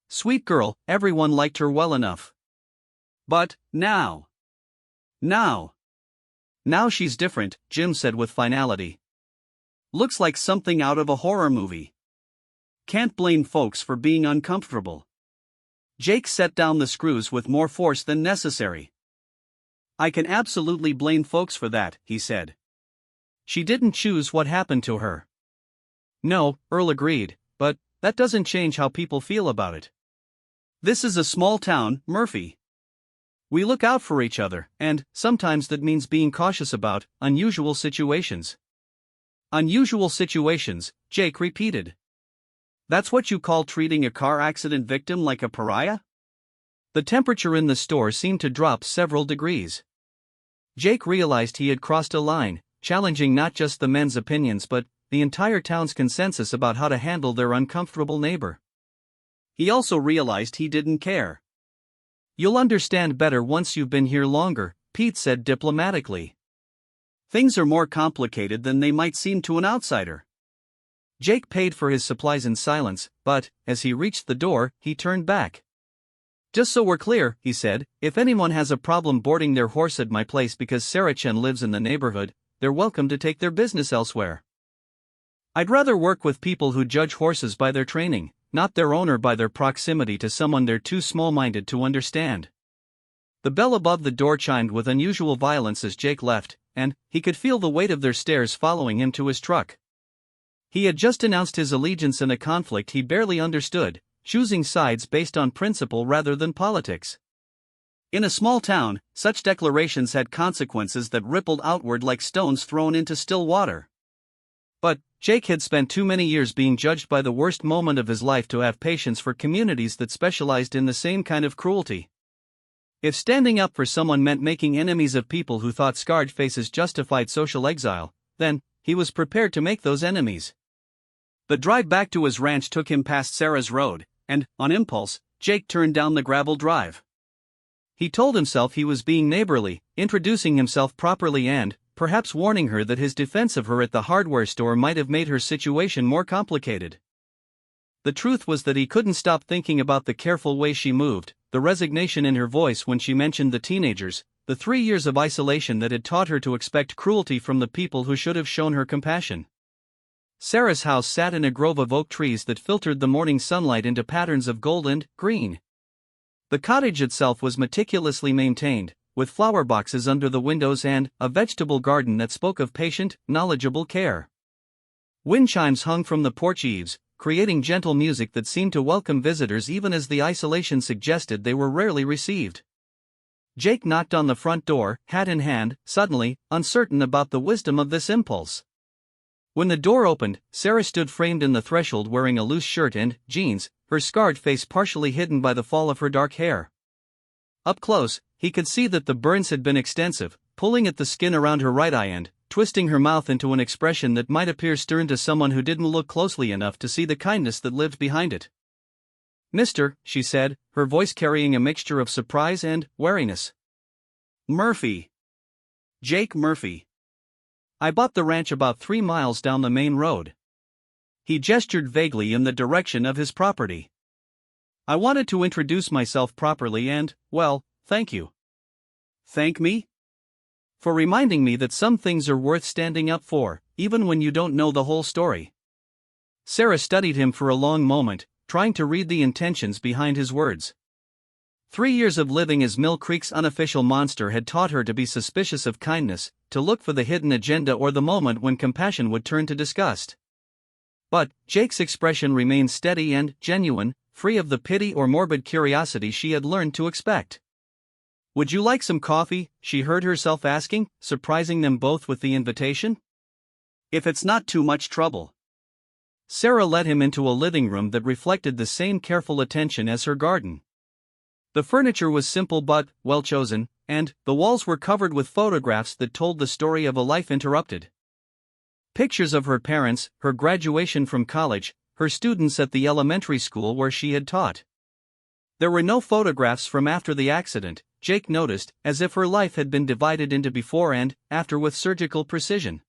Speaker 1: Sweet girl, everyone liked her well enough. But now she's different," Jim said with finality. "Looks like something out of a horror movie. Can't blame folks for being uncomfortable." Jake set down the screws with more force than necessary. "I can absolutely blame folks for that," he said. "She didn't choose what happened to her." "No," Earl agreed, "but that doesn't change how people feel about it. This is a small town, Murphy. We look out for each other, and sometimes that means being cautious about unusual situations." "Unusual situations," Jake repeated. "That's what you call treating a car accident victim like a pariah?" The temperature in the store seemed to drop several degrees. Jake realized he had crossed a line, challenging not just the men's opinions but the entire town's consensus about how to handle their uncomfortable neighbor. He also realized he didn't care. "You'll understand better once you've been here longer," Pete said diplomatically. "Things are more complicated than they might seem to an outsider." Jake paid for his supplies in silence, but, as he reached the door, he turned back. "Just so we're clear," he said, "if anyone has a problem boarding their horse at my place because Sarah Chen lives in the neighborhood, they're welcome to take their business elsewhere." I'd rather work with people who judge horses by their training, not their owner by their proximity to someone they're too small-minded to understand. The bell above the door chimed with unusual violence as Jake left, and he could feel the weight of their stares following him to his truck. He had just announced his allegiance in a conflict he barely understood, choosing sides based on principle rather than politics. In a small town, such declarations had consequences that rippled outward like stones thrown into still water. But Jake had spent too many years being judged by the worst moment of his life to have patience for communities that specialized in the same kind of cruelty. If standing up for someone meant making enemies of people who thought scarred faces justified social exile, then he was prepared to make those enemies. The drive back to his ranch took him past Sarah's road, and, on impulse, Jake turned down the gravel drive. He told himself he was being neighborly, introducing himself properly and, perhaps warning her that his defense of her at the hardware store might have made her situation more complicated. The truth was that he couldn't stop thinking about the careful way she moved, the resignation in her voice when she mentioned the teenagers, the 3 years of isolation that had taught her to expect cruelty from the people who should have shown her compassion. Sarah's house sat in a grove of oak trees that filtered the morning sunlight into patterns of gold and green. The cottage itself was meticulously maintained, with flower boxes under the windows and a vegetable garden that spoke of patient, knowledgeable care. Wind chimes hung from the porch eaves, creating gentle music that seemed to welcome visitors even as the isolation suggested they were rarely received. Jake knocked on the front door, hat in hand, suddenly, uncertain about the wisdom of this impulse. When the door opened, Sarah stood framed in the threshold wearing a loose shirt and jeans, her scarred face partially hidden by the fall of her dark hair. Up close, he could see that the burns had been extensive, pulling at the skin around her right eye and twisting her mouth into an expression that might appear stern to someone who didn't look closely enough to see the kindness that lived behind it. "Mister," she said, her voice carrying a mixture of surprise and wariness. "Murphy. Jake Murphy. I bought the ranch about 3 miles down the main road." He gestured vaguely in the direction of his property. "I wanted to introduce myself properly and, well, thank you." "Thank me?" "For reminding me that some things are worth standing up for, even when you don't know the whole story." Sarah studied him for a long moment, trying to read the intentions behind his words. 3 years of living as Mill Creek's unofficial monster had taught her to be suspicious of kindness, to look for the hidden agenda or the moment when compassion would turn to disgust. But Jake's expression remained steady and genuine, free of the pity or morbid curiosity she had learned to expect. "Would you like some coffee?" she heard herself asking, surprising them both with the invitation. "If it's not too much trouble." Sarah led him into a living room that reflected the same careful attention as her garden. The furniture was simple but well-chosen, and the walls were covered with photographs that told the story of a life interrupted. Pictures of her parents, her graduation from college, her students at the elementary school where she had taught. There were no photographs from after the accident, Jake noticed, as if her life had been divided into before and after with surgical precision.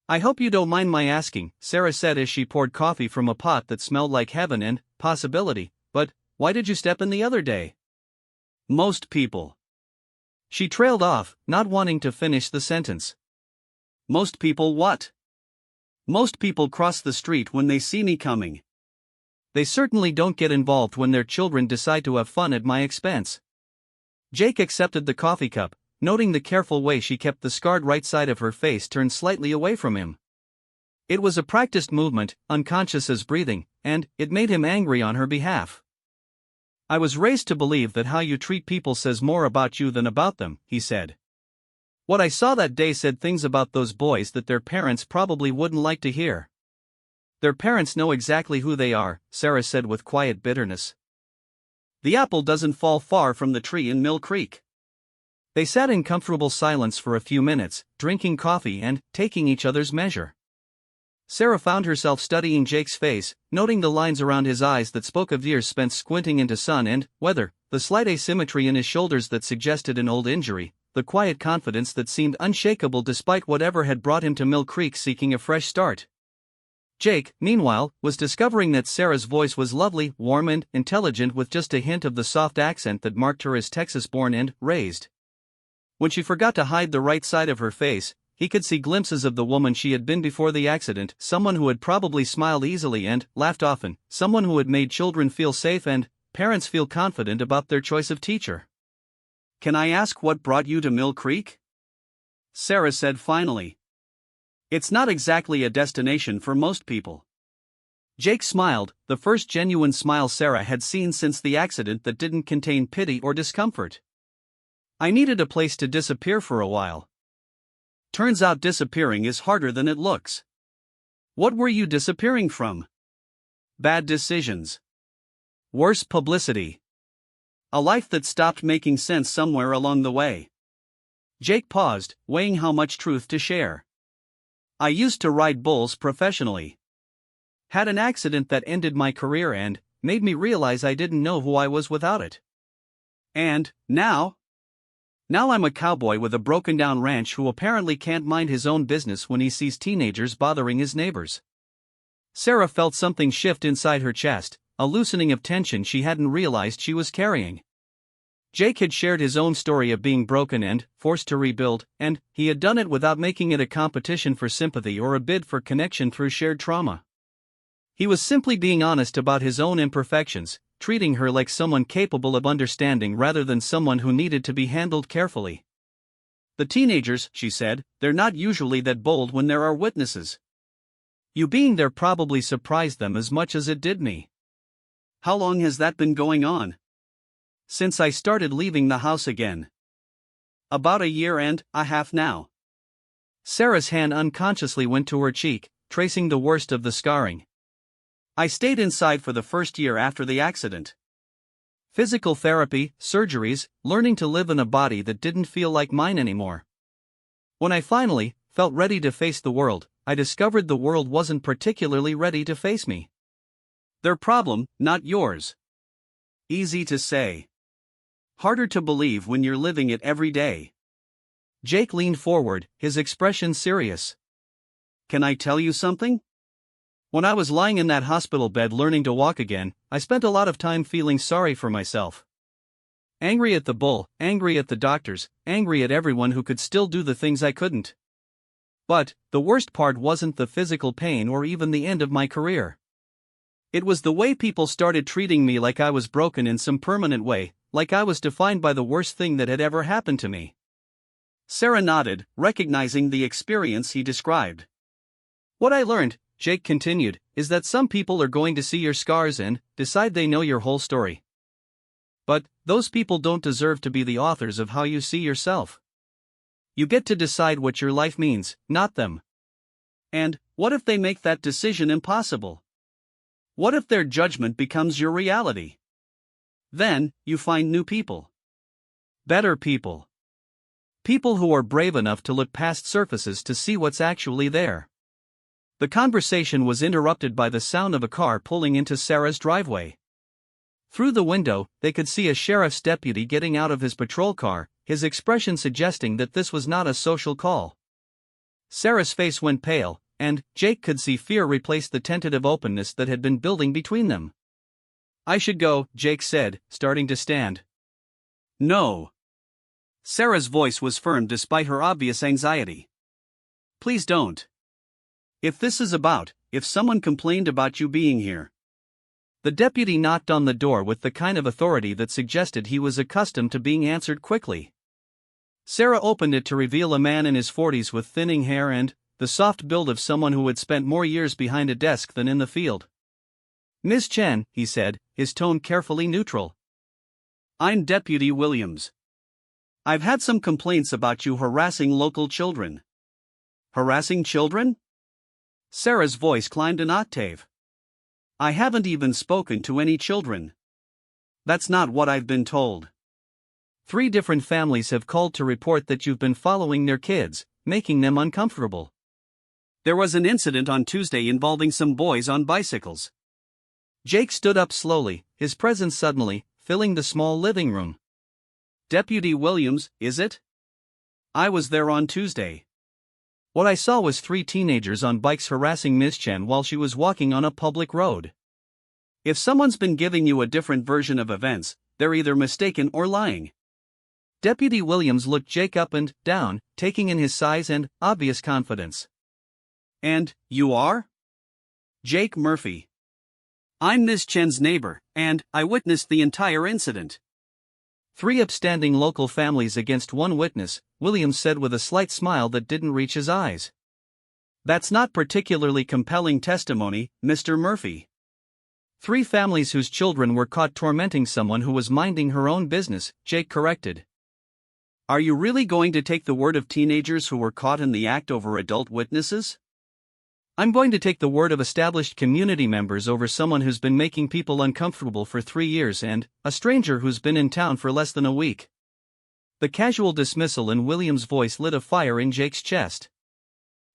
Speaker 1: "I hope you don't mind my asking," Sarah said as she poured coffee from a pot that smelled like heaven and possibility, "but why did you step in the other day?" "Most people." She trailed off, not wanting to finish the sentence. "Most people what?" "Most people cross the street when they see me coming. They certainly don't get involved when their children decide to have fun at my expense." Jake accepted the coffee cup, noting the careful way she kept the scarred right side of her face turned slightly away from him. It was a practiced movement, unconscious as breathing, and it made him angry on her behalf. "I was raised to believe that how you treat people says more about you than about them," he said. "What I saw that day said things about those boys that their parents probably wouldn't like to hear." "Their parents know exactly who they are," Sarah said with quiet bitterness. "The apple doesn't fall far from the tree in Mill Creek." They sat in comfortable silence for a few minutes, drinking coffee and taking each other's measure. Sarah found herself studying Jake's face, noting the lines around his eyes that spoke of years spent squinting into sun and weather, the slight asymmetry in his shoulders that suggested an old injury, the quiet confidence that seemed unshakable despite whatever had brought him to Mill Creek seeking a fresh start. Jake, meanwhile, was discovering that Sarah's voice was lovely, warm and intelligent with just a hint of the soft accent that marked her as Texas-born and raised. When she forgot to hide the right side of her face, he could see glimpses of the woman she had been before the accident, someone who had probably smiled easily and laughed often, someone who had made children feel safe and parents feel confident about their choice of teacher. "Can I ask what brought you to Mill Creek?" Sarah said finally. "It's not exactly a destination for most people." Jake smiled, the first genuine smile Sarah had seen since the accident that didn't contain pity or discomfort. "I needed a place to disappear for a while. Turns out disappearing is harder than it looks." "What were you disappearing from?" "Bad decisions. Worse publicity. A life that stopped making sense somewhere along the way." Jake paused, weighing how much truth to share. "I used to ride bulls professionally. Had an accident that ended my career and made me realize I didn't know who I was without it. And now? Now I'm a cowboy with a broken down ranch who apparently can't mind his own business when he sees teenagers bothering his neighbors." Sarah felt something shift inside her chest, a loosening of tension she hadn't realized she was carrying. Jake had shared his own story of being broken and forced to rebuild, and he had done it without making it a competition for sympathy or a bid for connection through shared trauma. He was simply being honest about his own imperfections, treating her like someone capable of understanding rather than someone who needed to be handled carefully. "The teenagers," she said, "they're not usually that bold when there are witnesses. You being there probably surprised them as much as it did me." "How long has that been going on?" "Since I started leaving the house again. About a year and a half now." Sarah's hand unconsciously went to her cheek, tracing the worst of the scarring. "I stayed inside for the first year after the accident. Physical therapy, surgeries, learning to live in a body that didn't feel like mine anymore. When I finally felt ready to face the world, I discovered the world wasn't particularly ready to face me." "Their problem, not yours." Easy to say. Harder to believe when you're living it every day. Jake leaned forward, his expression serious. "Can I tell you something? When I was lying in that hospital bed learning to walk again, I spent a lot of time feeling sorry for myself. Angry at the bull, angry at the doctors, angry at everyone who could still do the things I couldn't. But the worst part wasn't the physical pain or even the end of my career. It was the way people started treating me like I was broken in some permanent way, like I was defined by the worst thing that had ever happened to me." Sarah nodded, recognizing the experience he described. "What I learned," Jake continued, "is that some people are going to see your scars and decide they know your whole story. But those people don't deserve to be the authors of how you see yourself. You get to decide what your life means, not them. And what if they make that decision impossible? What if their judgment becomes your reality? Then you find new people. Better people. People who are brave enough to look past surfaces to see what's actually there." The conversation was interrupted by the sound of a car pulling into Sarah's driveway. Through the window, they could see a sheriff's deputy getting out of his patrol car, his expression suggesting that this was not a social call. Sarah's face went pale, and Jake could see fear replace the tentative openness that had been building between them. "I should go," Jake said, starting to stand. "No." Sarah's voice was firm despite her obvious anxiety. "Please don't. If someone complained about you being here." The deputy knocked on the door with the kind of authority that suggested he was accustomed to being answered quickly. Sarah opened it to reveal a man in his 40s with thinning hair and the soft build of someone who had spent more years behind a desk than in the field. "Miss Chen," he said, his tone carefully neutral. "I'm Deputy Williams. I've had some complaints about you harassing local children." "Harassing children?" Sarah's voice climbed an octave. "I haven't even spoken to any children. That's not what I've been told. 3 different families have called to report that you've been following their kids, making them uncomfortable. There was an incident on Tuesday involving some boys on bicycles." Jake stood up slowly, his presence suddenly filling the small living room. "Deputy Williams, is it? I was there on Tuesday. What I saw was 3 teenagers on bikes harassing Ms. Chen while she was walking on a public road. If someone's been giving you a different version of events, they're either mistaken or lying." Deputy Williams looked Jake up and down, taking in his size and obvious confidence.
Speaker 2: And you are? Jake Murphy. I'm Miss Chen's neighbor, and I witnessed the entire incident.
Speaker 1: 3 upstanding local families against 1 witness, Williams said with a slight smile that didn't reach his eyes.
Speaker 2: That's not particularly compelling testimony, Mr. Murphy.
Speaker 1: 3 families whose children were caught tormenting someone who was minding her own business, Jake corrected.
Speaker 2: Are you really going to take the word of teenagers who were caught in the act over adult witnesses?
Speaker 1: I'm going to take the word of established community members over someone who's been making people uncomfortable for 3 years and a stranger who's been in town for less than a week. The casual dismissal in Williams' voice lit a fire in Jake's chest.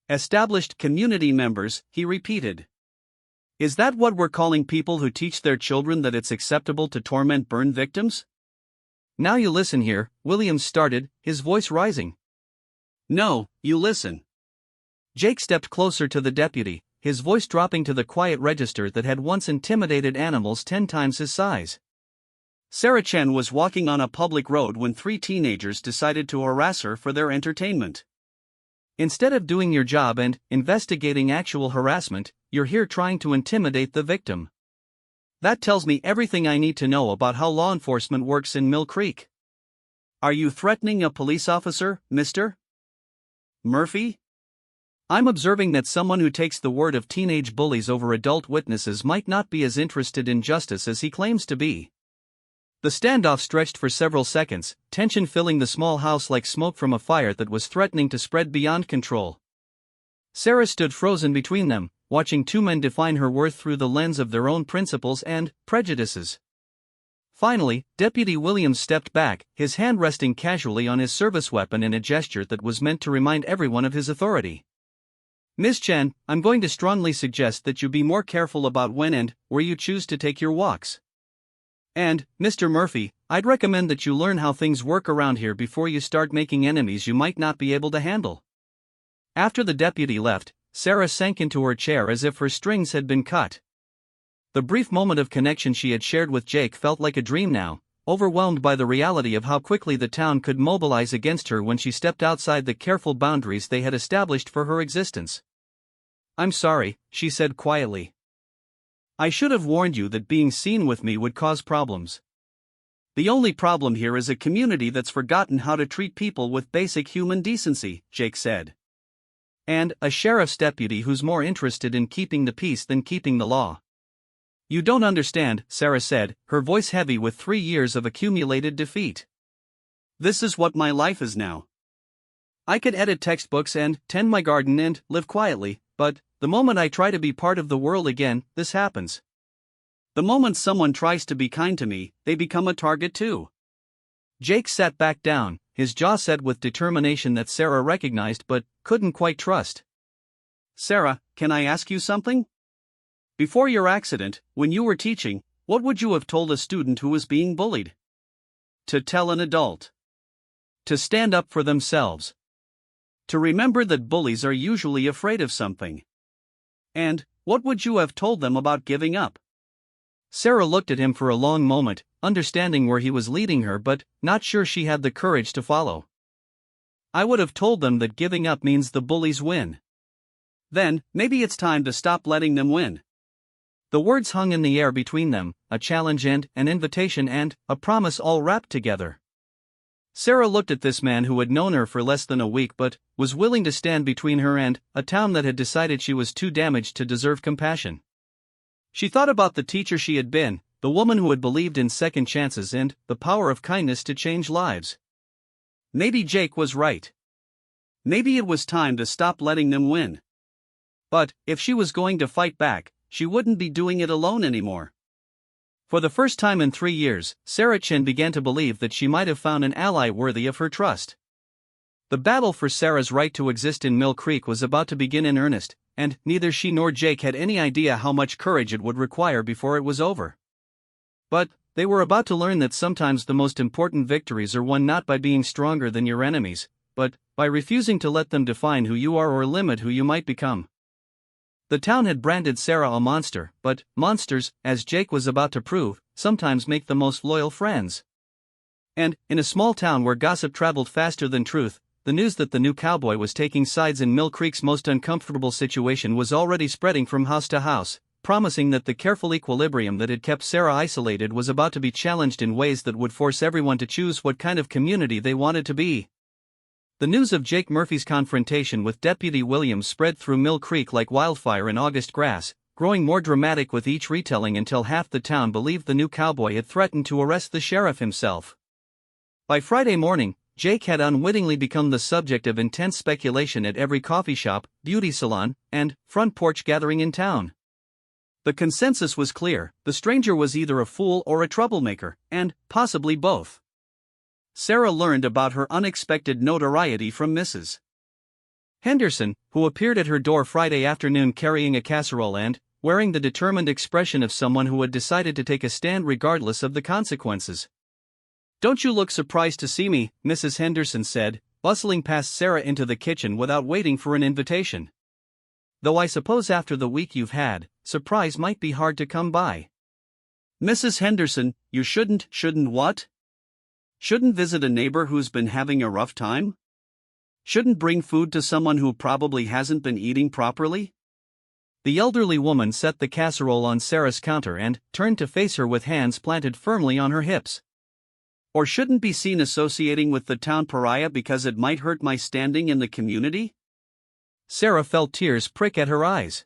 Speaker 2: Established community members, he repeated. Is that what we're calling people who teach their children that it's acceptable to torment burn victims?
Speaker 1: Now you listen here, Williams started, his voice rising.
Speaker 2: No, you listen.
Speaker 1: Jake stepped closer to the deputy, his voice dropping to the quiet register that had once intimidated animals 10 times his size.
Speaker 2: Sarah Chen was walking on a public road when 3 teenagers decided to harass her for their entertainment.
Speaker 1: Instead of doing your job and investigating actual harassment, you're here trying to intimidate the victim. That tells me everything I need to know about how law enforcement works in Mill Creek.
Speaker 2: Are you threatening a police officer, Mr. Murphy?
Speaker 1: I'm observing that someone who takes the word of teenage bullies over adult witnesses might not be as interested in justice as he claims to be. The standoff stretched for several seconds, tension filling the small house like smoke from a fire that was threatening to spread beyond control. Sarah stood frozen between them, watching 2 men define her worth through the lens of their own principles and prejudices. Finally, Deputy Williams stepped back, his hand resting casually on his service weapon in a gesture that was meant to remind everyone of his authority. Miss Chen, I'm going to strongly suggest that you be more careful about when and where you choose to take your walks. And, Mr. Murphy, I'd recommend that you learn how things work around here before you start making enemies you might not be able to handle. After the deputy left, Sarah sank into her chair as if her strings had been cut. The brief moment of connection she had shared with Jake felt like a dream now, overwhelmed by the reality of how quickly the town could mobilize against her when she stepped outside the careful boundaries they had established for her existence. I'm sorry, she said quietly. I should have warned you that being seen with me would cause problems. The only problem here is a community that's forgotten how to treat people with basic human decency, Jake said. And a sheriff's deputy who's more interested in keeping the peace than keeping the law. You don't understand, Sarah said, her voice heavy with 3 years of accumulated defeat. This is what my life is now. I could edit textbooks and tend my garden and live quietly, but the moment I try to be part of the world again, this happens. The moment someone tries to be kind to me, they become a target too. Jake sat back down, his jaw set with determination that Sarah recognized but couldn't quite trust. Sarah, can I ask you something? Before your accident, when you were teaching, what would you have told a student who was being bullied? To tell an adult. To stand up for themselves. To remember that bullies are usually afraid of something. And, what would you have told them about giving up? Sarah looked at him for a long moment, understanding where he was leading her but not sure she had the courage to follow. I would have told them that giving up means the bullies win. Then, maybe it's time to stop letting them win. The words hung in the air between them, a challenge and an invitation and a promise all wrapped together. Sarah looked at this man who had known her for less than a week but was willing to stand between her and a town that had decided she was too damaged to deserve compassion. She thought about the teacher she had been, the woman who had believed in second chances and the power of kindness to change lives. Maybe Jake was right. Maybe it was time to stop letting them win. But if she was going to fight back, she wouldn't be doing it alone anymore. For the first time in 3 years, Sarah Chen began to believe that she might have found an ally worthy of her trust. The battle for Sarah's right to exist in Mill Creek was about to begin in earnest, and neither she nor Jake had any idea how much courage it would require before it was over. But they were about to learn that sometimes the most important victories are won not by being stronger than your enemies, but by refusing to let them define who you are or limit who you might become. The town had branded Sarah a monster, but monsters, as Jake was about to prove, sometimes make the most loyal friends. And, in a small town where gossip traveled faster than truth, the news that the new cowboy was taking sides in Mill Creek's most uncomfortable situation was already spreading from house to house, promising that the careful equilibrium that had kept Sarah isolated was about to be challenged in ways that would force everyone to choose what kind of community they wanted to be. The news of Jake Murphy's confrontation with Deputy Williams spread through Mill Creek like wildfire in August grass, growing more dramatic with each retelling until half the town believed the new cowboy had threatened to arrest the sheriff himself. By Friday morning, Jake had unwittingly become the subject of intense speculation at every coffee shop, beauty salon, and front porch gathering in town. The consensus was clear: the stranger was either a fool or a troublemaker, and possibly both. Sarah learned about her unexpected notoriety from Mrs. Henderson, who appeared at her door Friday afternoon carrying a casserole and wearing the determined expression of someone who had decided to take a stand regardless of the consequences. "Don't you look surprised to see me," Mrs. Henderson said, bustling past Sarah into the kitchen without waiting for an invitation. "Though I suppose after the week you've had, surprise might be hard to come by." "Mrs. Henderson, you shouldn't what? Shouldn't visit a neighbor who's been having a rough time? Shouldn't bring food to someone who probably hasn't been eating properly?" The elderly woman set the casserole on Sarah's counter and turned to face her with hands planted firmly on her hips. "Or shouldn't be seen associating with the town pariah because it might hurt my standing in the community?" Sarah felt tears prick at her eyes.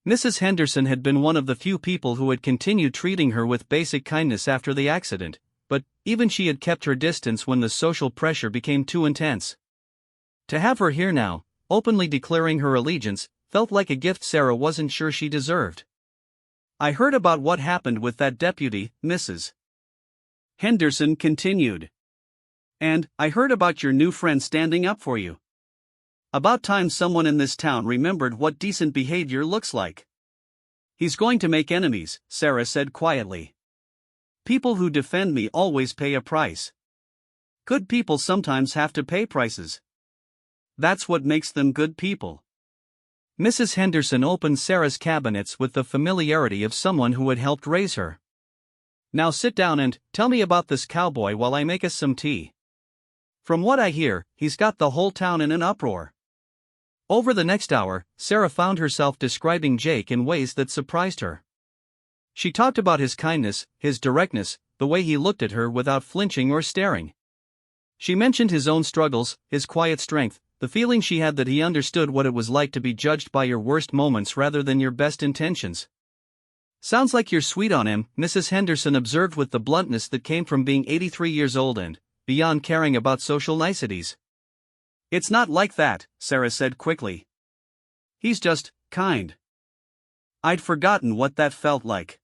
Speaker 1: Mrs. Henderson had been one of the few people who had continued treating her with basic kindness after the accident, but even she had kept her distance when the social pressure became too intense. To have her here now, openly declaring her allegiance, felt like a gift Sarah wasn't sure she deserved. "I heard about what happened with that deputy, Mrs. Henderson continued. "And I heard about your new friend standing up for you. About time someone in this town remembered what decent behavior looks like." "He's going to make enemies," Sarah said quietly. "People who defend me always pay a price. Good people sometimes have to pay prices. That's what makes them good people." Mrs. Henderson opened Sarah's cabinets with the familiarity of someone who had helped raise her. "Now sit down and tell me about this cowboy while I make us some tea. From what I hear, he's got the whole town in an uproar." Over the next hour, Sarah found herself describing Jake in ways that surprised her. She talked about his kindness, his directness, the way he looked at her without flinching or staring. She mentioned his own struggles, his quiet strength, the feeling she had that he understood what it was like to be judged by your worst moments rather than your best intentions. "Sounds like you're sweet on him," Mrs. Henderson observed with the bluntness that came from being 83 years old and beyond caring about social niceties. "It's not like that," Sarah said quickly. "He's just kind." I'd forgotten what that felt like.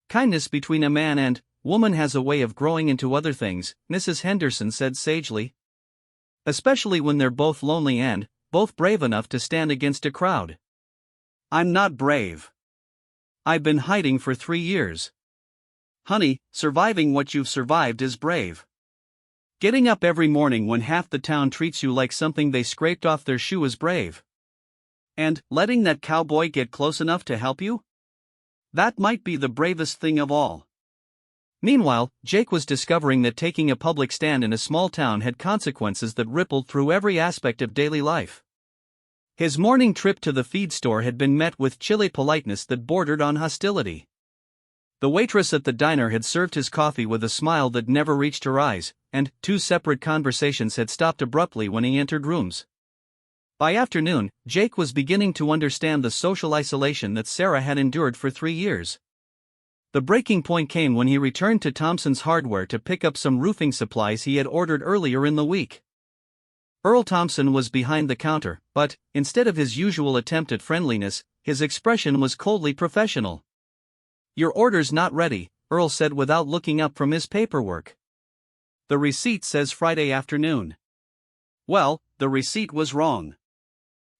Speaker 1: "Kindness between a man and woman has a way of growing into other things," Mrs. Henderson said sagely. "Especially when they're both lonely and both brave enough to stand against a crowd." "I'm not brave. I've been hiding for 3 years. Honey, surviving what you've survived is brave. Getting up every morning when half the town treats you like something they scraped off their shoe is brave. And letting that cowboy get close enough to help you? That might be the bravest thing of all." Meanwhile, Jake was discovering that taking a public stand in a small town had consequences that rippled through every aspect of daily life. His morning trip to the feed store had been met with chilly politeness that bordered on hostility. The waitress at the diner had served his coffee with a smile that never reached her eyes, and 2 separate conversations had stopped abruptly when he entered rooms. By afternoon, Jake was beginning to understand the social isolation that Sarah had endured for 3 years. The breaking point came when he returned to Thompson's Hardware to pick up some roofing supplies he had ordered earlier in the week. Earl Thompson was behind the counter, but, instead of his usual attempt at friendliness, his expression was coldly professional. "Your order's not ready," Earl said without looking up from his paperwork. "The receipt says Friday afternoon." Well, the receipt was wrong.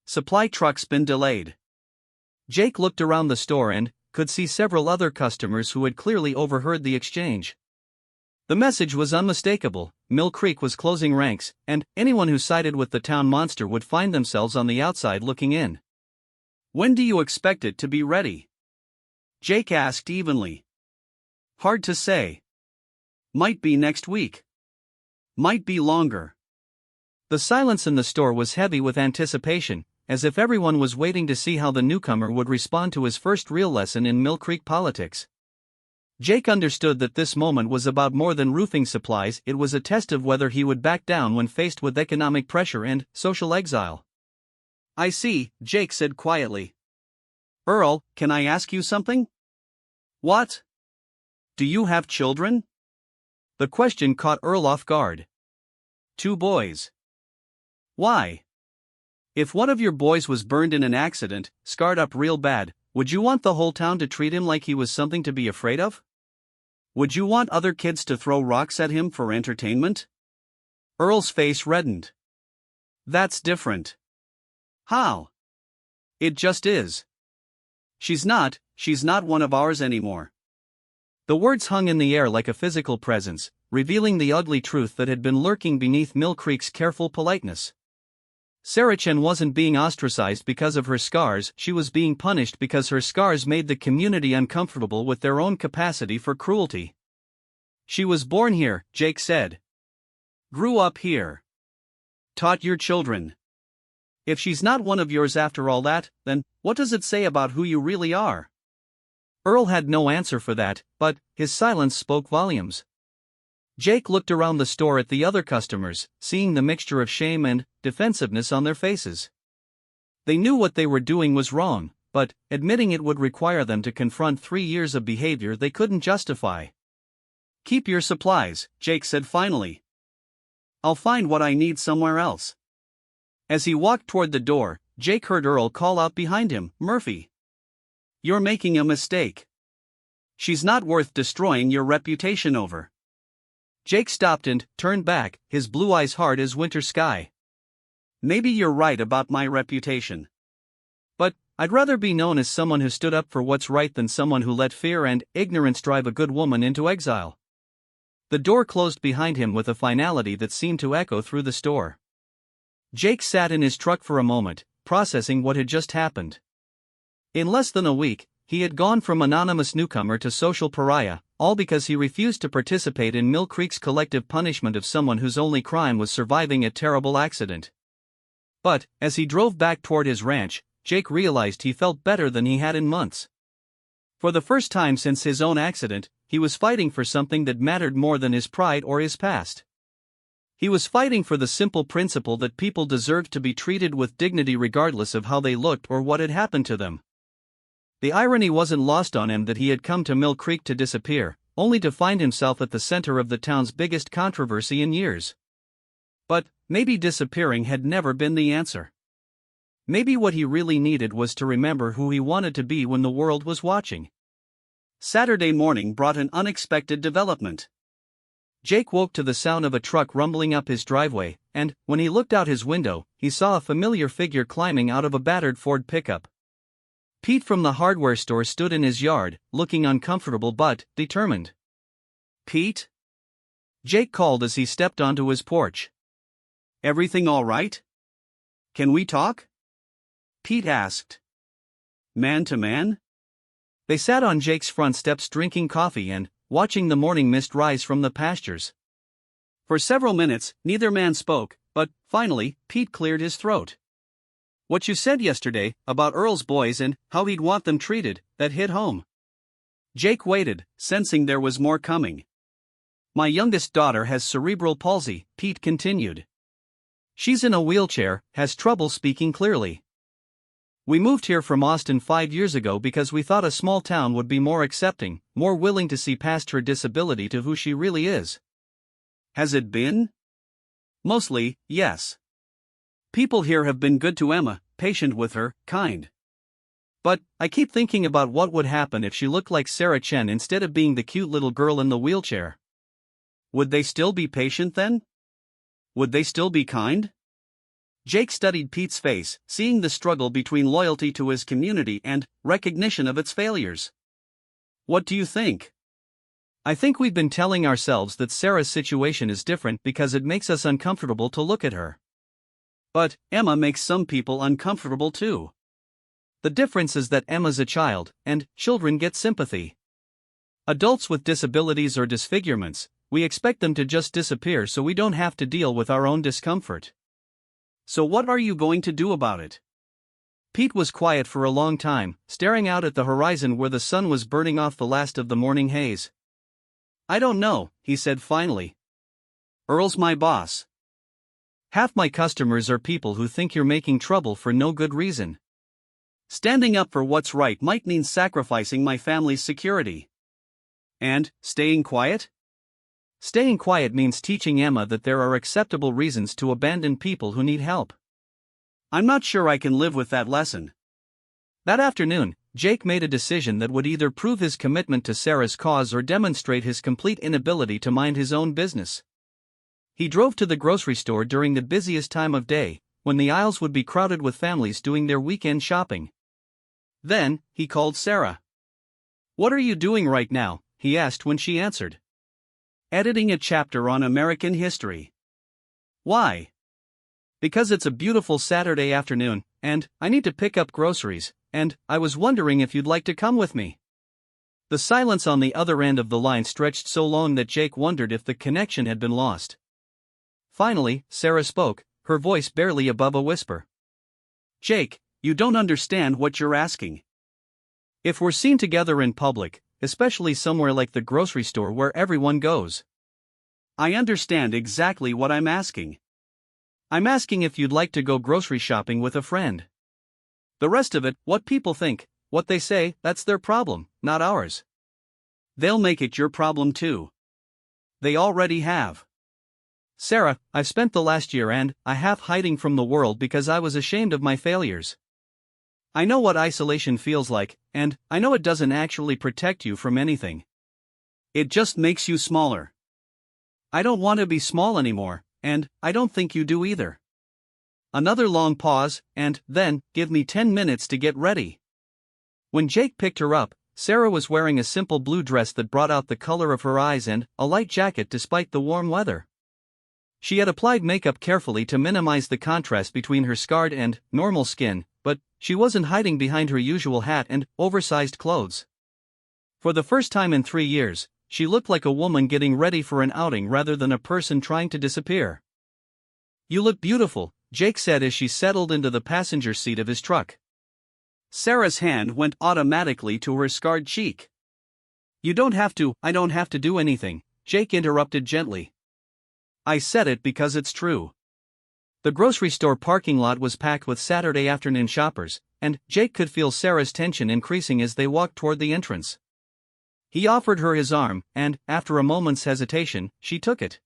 Speaker 1: "Supply truck's been delayed." Jake looked around the store and could see several other customers who had clearly overheard the exchange. The message was unmistakable: Mill Creek was closing ranks, and anyone who sided with the town monster would find themselves on the outside looking in. "When do you expect it to be ready?" Jake asked evenly. "Hard to say.
Speaker 2: Might be next week. Might be longer.
Speaker 1: The silence in the store was heavy with anticipation, as if everyone was waiting to see how the newcomer would respond to his first real lesson in Mill Creek politics. Jake understood that this moment was about more than roofing supplies. It was a test of whether he would back down when faced with economic pressure and social exile.
Speaker 2: I see, Jake said quietly. Earl, can I ask you something? What? Do you have children?
Speaker 1: The question caught Earl off guard.
Speaker 2: 2 boys. Why? If one of your boys was burned in an accident, scarred up real bad, would you want the whole town to treat him like he was something to be afraid of? Would you want other kids to throw rocks at him for entertainment? Earl's face reddened. That's different. How? It just is. She's not one of ours anymore.
Speaker 1: The words hung in the air like a physical presence, revealing the ugly truth that had been lurking beneath Mill Creek's careful politeness. Sarah Chen wasn't being ostracized because of her scars, she was being punished because her scars made the community uncomfortable with their own capacity for cruelty. She was born here, Jake said. Grew up here. Taught your children. If she's not one of yours after all that, then what does it say about who you really are? Earl had no answer for that, but his silence spoke volumes. Jake looked around the store at the other customers, seeing the mixture of shame and defensiveness on their faces. They knew what they were doing was wrong, but admitting it would require them to confront 3 years of behavior they couldn't justify. Keep your supplies, Jake said finally. I'll find what I need somewhere else. As he walked toward the door, Jake heard Earl call out behind him, Murphy. You're making a mistake. She's not worth destroying your reputation over. Jake stopped and turned back, his blue eyes hard as winter sky. Maybe you're right about my reputation. But I'd rather be known as someone who stood up for what's right than someone who let fear and ignorance drive a good woman into exile. The door closed behind him with a finality that seemed to echo through the store. Jake sat in his truck for a moment, processing what had just happened. In less than a week, he had gone from anonymous newcomer to social pariah, all because he refused to participate in Mill Creek's collective punishment of someone whose only crime was surviving a terrible accident. But, as he drove back toward his ranch, Jake realized he felt better than he had in months. For the first time since his own accident, he was fighting for something that mattered more than his pride or his past. He was fighting for the simple principle that people deserved to be treated with dignity regardless of how they looked or what had happened to them. The irony wasn't lost on him that he had come to Mill Creek to disappear, only to find himself at the center of the town's biggest controversy in years. But maybe disappearing had never been the answer. Maybe what he really needed was to remember who he wanted to be when the world was watching. Saturday morning brought an unexpected development. Jake woke to the sound of a truck rumbling up his driveway, and, when he looked out his window, he saw a familiar figure climbing out of a battered Ford pickup. Pete from the hardware store stood in his yard, looking uncomfortable but determined. Pete? Jake called as he stepped onto his porch. Everything all right? Can we talk? Pete asked. Man to man? They sat on Jake's front steps drinking coffee and watching the morning mist rise from the pastures. For several minutes, neither man spoke, but, finally, Pete cleared his throat. What you said yesterday, about Earl's boys and how he'd want them treated, that hit home. Jake waited, sensing there was more coming. My youngest daughter has cerebral palsy, Pete continued. She's in a wheelchair, has trouble speaking clearly. We moved here from Austin 5 years ago because we thought a small town would be more accepting, more willing to see past her disability to who she really is. Has it been? Mostly, yes. People here have been good to Emma, patient with her, kind. But I keep thinking about what would happen if she looked like Sarah Chen instead of being the cute little girl in the wheelchair. Would they still be patient then? Would they still be kind? Jake studied Pete's face, seeing the struggle between loyalty to his community and recognition of its failures. What do you think? I think we've been telling ourselves that Sarah's situation is different because it makes us uncomfortable to look at her. But Emma makes some people uncomfortable too. The difference is that Emma's a child, and children get sympathy. Adults with disabilities or disfigurements, we expect them to just disappear so we don't have to deal with our own discomfort.
Speaker 2: So what are you going to do about it?
Speaker 1: Pete was quiet for a long time, staring out at the horizon where the sun was burning off the last of the morning haze.
Speaker 2: I don't know, he said finally. Earl's my boss.
Speaker 1: Half my customers are people who think you're making trouble for no good reason.
Speaker 2: Standing up for what's right might mean sacrificing my family's security. And, staying quiet?
Speaker 1: Staying quiet means teaching Emma that there are acceptable reasons to abandon people who need help.
Speaker 2: I'm not sure I can live with that lesson.
Speaker 1: That afternoon, Jake made a decision that would either prove his commitment to Sarah's cause or demonstrate his complete inability to mind his own business. He drove to the grocery store during the busiest time of day, when the aisles would be crowded with families doing their weekend shopping.
Speaker 2: Then, he called Sarah.
Speaker 1: "What are you doing right now?" he asked when she answered.
Speaker 2: "Editing a chapter on American history."
Speaker 1: "Why?" "Because it's a beautiful Saturday afternoon, and I need to pick up groceries, and I was wondering if you'd like to come with me." The silence on the other end of the line stretched so long that Jake wondered if the connection had been lost. Finally, Sarah spoke, her voice barely above a whisper.
Speaker 2: "Jake, you don't understand what you're asking.
Speaker 1: If we're seen together in public, especially somewhere like the grocery store where everyone goes."
Speaker 2: "I understand exactly what I'm asking.
Speaker 1: I'm asking if you'd like to go grocery shopping with a friend. The rest of it, what people think, what they say, that's their problem, not ours."
Speaker 2: "They'll make it your problem too. They already have."
Speaker 1: "Sarah, I've spent the last year and a half hiding from the world because I was ashamed of my failures. I know what isolation feels like, and I know it doesn't actually protect you from anything.
Speaker 2: It just makes you smaller."
Speaker 1: "I don't want to be small anymore, and I don't think you do either." Another long pause, and then, "Give me 10 minutes to get ready." When Jake picked her up, Sarah was wearing a simple blue dress that brought out the color of her eyes and a light jacket despite the warm weather. She had applied makeup carefully to minimize the contrast between her scarred and normal skin, but she wasn't hiding behind her usual hat and oversized clothes. For the first time in 3 years, she looked like a woman getting ready for an outing rather than a person trying to disappear. "You look beautiful," Jake said as she settled into the passenger seat of his truck.
Speaker 2: Sarah's hand went automatically to her scarred cheek.
Speaker 1: I don't have to do anything," Jake interrupted gently. "I said it because it's true." The grocery store parking lot was packed with Saturday afternoon shoppers, and Jake could feel Sarah's tension increasing as they walked toward the entrance. He offered her his arm, and, after a moment's hesitation, she took it.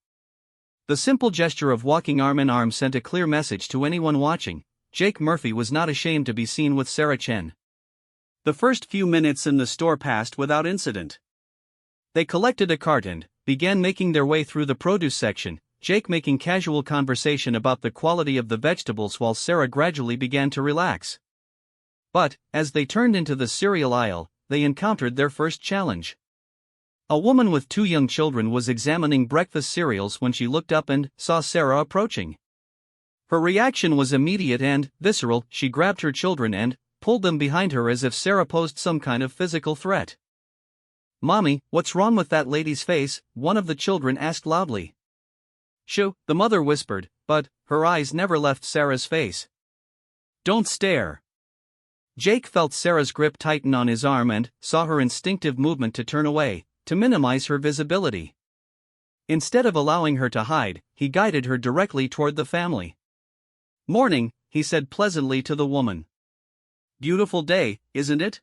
Speaker 1: The simple gesture of walking arm in arm sent a clear message to anyone watching: Jake Murphy was not ashamed to be seen with Sarah Chen.
Speaker 2: The first few minutes in the store passed without incident.
Speaker 1: They collected a cart and began making their way through the produce section, Jake making casual conversation about the quality of the vegetables while Sarah gradually began to relax. But, as they turned into the cereal aisle, they encountered their first challenge. A woman with 2 young children was examining breakfast cereals when she looked up and saw Sarah approaching. Her reaction was immediate and visceral. She grabbed her children and pulled them behind her as if Sarah posed some kind of physical threat. "Mommy, what's wrong with that lady's face?" one of the children asked loudly. "Shoo," the mother whispered, but her eyes never left Sarah's face.
Speaker 2: "Don't stare."
Speaker 1: Jake felt Sarah's grip tighten on his arm and saw her instinctive movement to turn away, to minimize her visibility. Instead of allowing her to hide, he guided her directly toward the family. "Morning," he said pleasantly to the woman.
Speaker 2: "Beautiful day, isn't it?"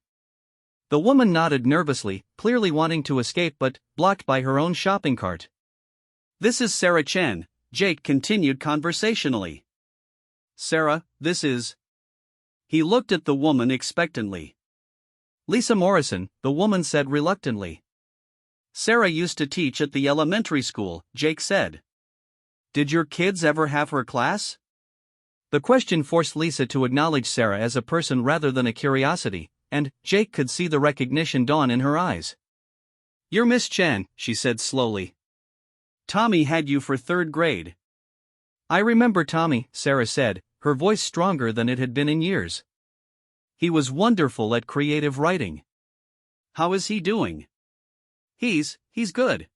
Speaker 1: The woman nodded nervously, clearly wanting to escape but blocked by her own shopping cart.
Speaker 2: "This is Sarah Chen," Jake continued conversationally. "Sarah, this is..." He looked at the woman expectantly.
Speaker 1: "Lisa Morrison," the woman said reluctantly.
Speaker 2: "Sarah used to teach at the elementary school," Jake said. "Did your kids ever have her class?"
Speaker 1: The question forced Lisa to acknowledge Sarah as a person rather than a curiosity, and Jake could see the recognition dawn in her eyes.
Speaker 2: "You're Miss Chen," she said slowly. "Tommy had you for 3rd grade."
Speaker 1: "I remember Tommy," Sarah said, her voice stronger than it had been in years.
Speaker 2: "He was wonderful at creative writing." "How is he doing?" He's good."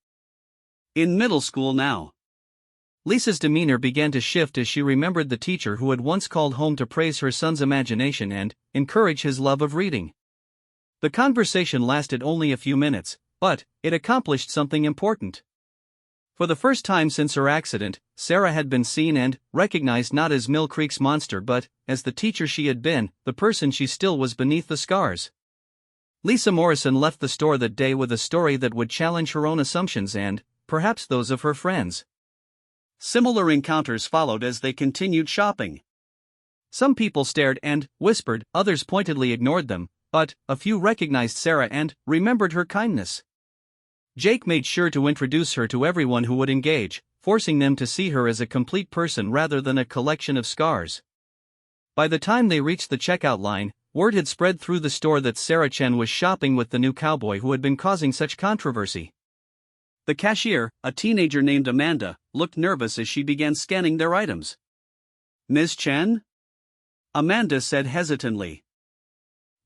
Speaker 2: In middle school now.
Speaker 1: Lisa's demeanor began to shift as she remembered the teacher who had once called home to praise her son's imagination and encourage his love of reading. The conversation lasted only a few minutes, but it accomplished something important. For the first time since her accident, Sarah had been seen and recognized not as Mill Creek's monster but as the teacher she had been, the person she still was beneath the scars. Lisa Morrison left the store that day with a story that would challenge her own assumptions and, perhaps, those of her friends.
Speaker 2: Similar encounters followed as they continued shopping.
Speaker 1: Some people stared and whispered, others pointedly ignored them, but a few recognized Sarah and remembered her kindness. Jake made sure to introduce her to everyone who would engage, forcing them to see her as a complete person rather than a collection of scars. By the time they reached the checkout line, word had spread through the store that Sarah Chen was shopping with the new cowboy who had been causing such controversy.
Speaker 2: The cashier, a teenager named Amanda, looked nervous as she began scanning their items. "Ms. Chen?" Amanda said hesitantly.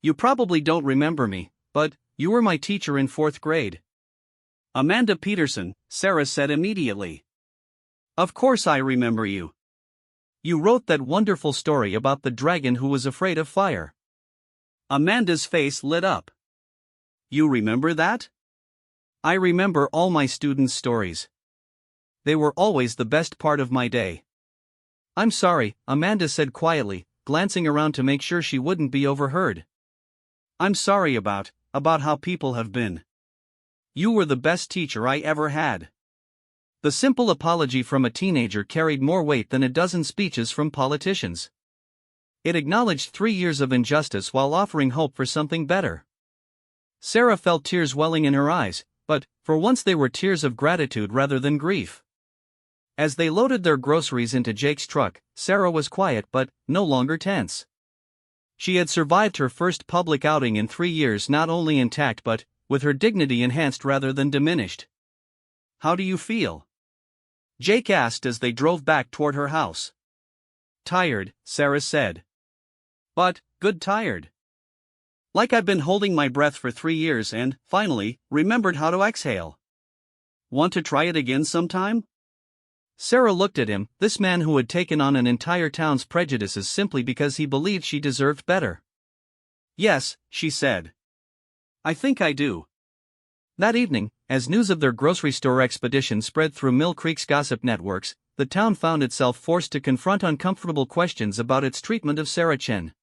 Speaker 1: "You probably don't remember me, but you were my teacher in 4th grade.
Speaker 2: Amanda Peterson, Sarah said immediately.
Speaker 1: "Of course I remember you. You wrote that wonderful story about the dragon who was afraid of fire."
Speaker 2: Amanda's face lit up. "You remember that?"
Speaker 1: "I remember all my students' stories. They were always the best part of my day." "I'm sorry," Amanda said quietly, glancing around to make sure she wouldn't be overheard.
Speaker 2: "I'm sorry about how people have been.
Speaker 1: You were the best teacher I ever had." The simple apology from a teenager carried more weight than a dozen speeches from politicians. It acknowledged 3 years of injustice while offering hope for something better. Sarah felt tears welling in her eyes, but for once they were tears of gratitude rather than grief. As they loaded their groceries into Jake's truck, Sarah was quiet but no longer tense. She had survived her first public outing in 3 years not only intact but with her dignity enhanced rather than diminished.
Speaker 2: "How do you feel?" Jake asked as they drove back toward her house.
Speaker 1: "Tired," Sarah said.
Speaker 2: "But, good tired. Like I've been holding my breath for 3 years and, finally, remembered how to exhale. Want to try it again sometime?"
Speaker 1: Sarah looked at him, this man who had taken on an entire town's prejudices simply because he believed she deserved better.
Speaker 2: "Yes," she said. "I think I do."
Speaker 1: That evening, as news of their grocery store expedition spread through Mill Creek's gossip networks, the town found itself forced to confront uncomfortable questions about its treatment of Sarah Chen.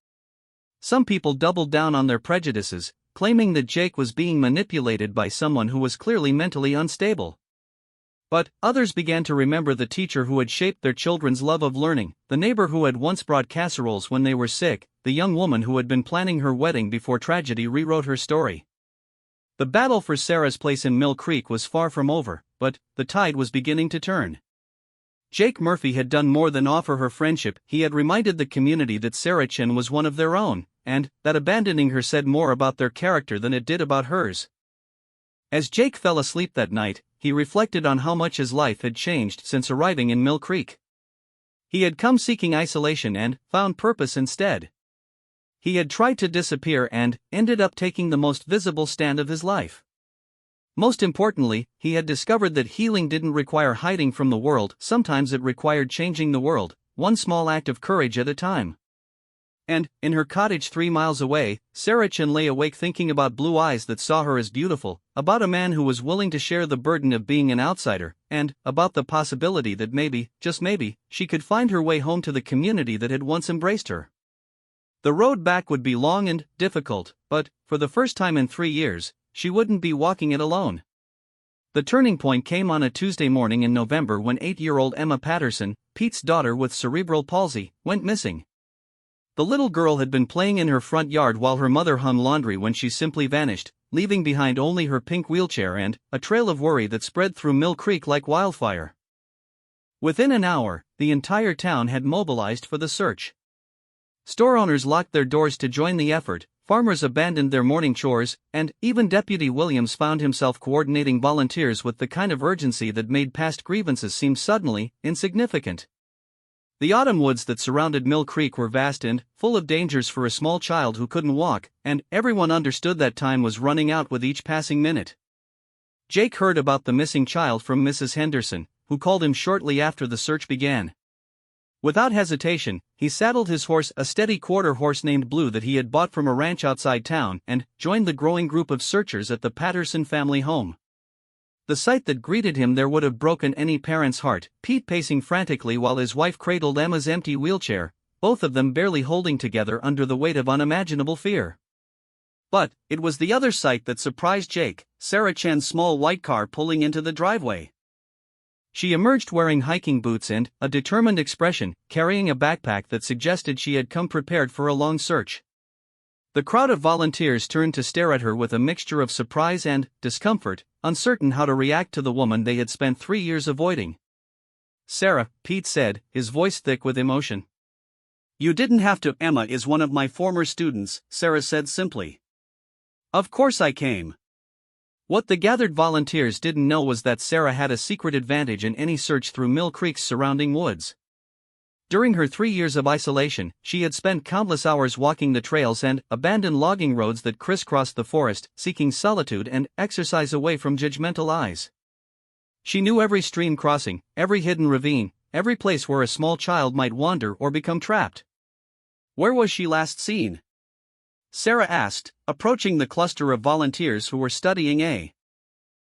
Speaker 1: Some people doubled down on their prejudices, claiming that Jake was being manipulated by someone who was clearly mentally unstable. But others began to remember the teacher who had shaped their children's love of learning, the neighbor who had once brought casseroles when they were sick, the young woman who had been planning her wedding before tragedy rewrote her story. The battle for Sarah's place in Mill Creek was far from over, but the tide was beginning to turn. Jake Murphy had done more than offer her friendship. He had reminded the community that Sarah Chen was one of their own, and that abandoning her said more about their character than it did about hers. As Jake fell asleep that night, he reflected on how much his life had changed since arriving in Mill Creek. He had come seeking isolation and found purpose instead. He had tried to disappear and ended up taking the most visible stand of his life. Most importantly, he had discovered that healing didn't require hiding from the world, sometimes it required changing the world, one small act of courage at a time. And, in her cottage 3 miles away, Sarah Chen lay awake thinking about blue eyes that saw her as beautiful, about a man who was willing to share the burden of being an outsider, and about the possibility that maybe, just maybe, she could find her way home to the community that had once embraced her. The road back would be long and difficult, but, for the first time in 3 years, she wouldn't be walking it alone. The turning point came on a Tuesday morning in November when 8-year-old Emma Patterson, Pete's daughter with cerebral palsy, went missing. The little girl had been playing in her front yard while her mother hung laundry when she simply vanished, leaving behind only her pink wheelchair and a trail of worry that spread through Mill Creek like wildfire. Within an hour, the entire town had mobilized for the search. Store owners locked their doors to join the effort, farmers abandoned their morning chores, and even Deputy Williams found himself coordinating volunteers with the kind of urgency that made past grievances seem suddenly insignificant. The autumn woods that surrounded Mill Creek were vast and full of dangers for a small child who couldn't walk, and everyone understood that time was running out with each passing minute. Jake heard about the missing child from Mrs. Henderson, who called him shortly after the search began. Without hesitation, he saddled his horse, a steady quarter horse named Blue that he had bought from a ranch outside town, and joined the growing group of searchers at the Patterson family home. The sight that greeted him there would have broken any parent's heart, Pete pacing frantically while his wife cradled Emma's empty wheelchair, both of them barely holding together under the weight of unimaginable fear. But it was the other sight that surprised Jake, Sarah Chen's small white car pulling into the driveway. She emerged wearing hiking boots and a determined expression, carrying a backpack that suggested she had come prepared for a long search. The crowd of volunteers turned to stare at her with a mixture of surprise and discomfort, uncertain how to react to the woman they had spent 3 years avoiding. "Sarah," Pete said, his voice thick with emotion.
Speaker 2: "You didn't have to." "Emma is one of my former students," Sarah said simply. "Of course I came."
Speaker 1: What the gathered volunteers didn't know was that Sarah had a secret advantage in any search through Mill Creek's surrounding woods. During her 3 years of isolation, she had spent countless hours walking the trails and abandoned logging roads that crisscrossed the forest, seeking solitude and exercise away from judgmental eyes. She knew every stream crossing, every hidden ravine, every place where a small child might wander or become trapped.
Speaker 2: "Where was she last seen?" Sarah asked, approaching the cluster of volunteers who were studying a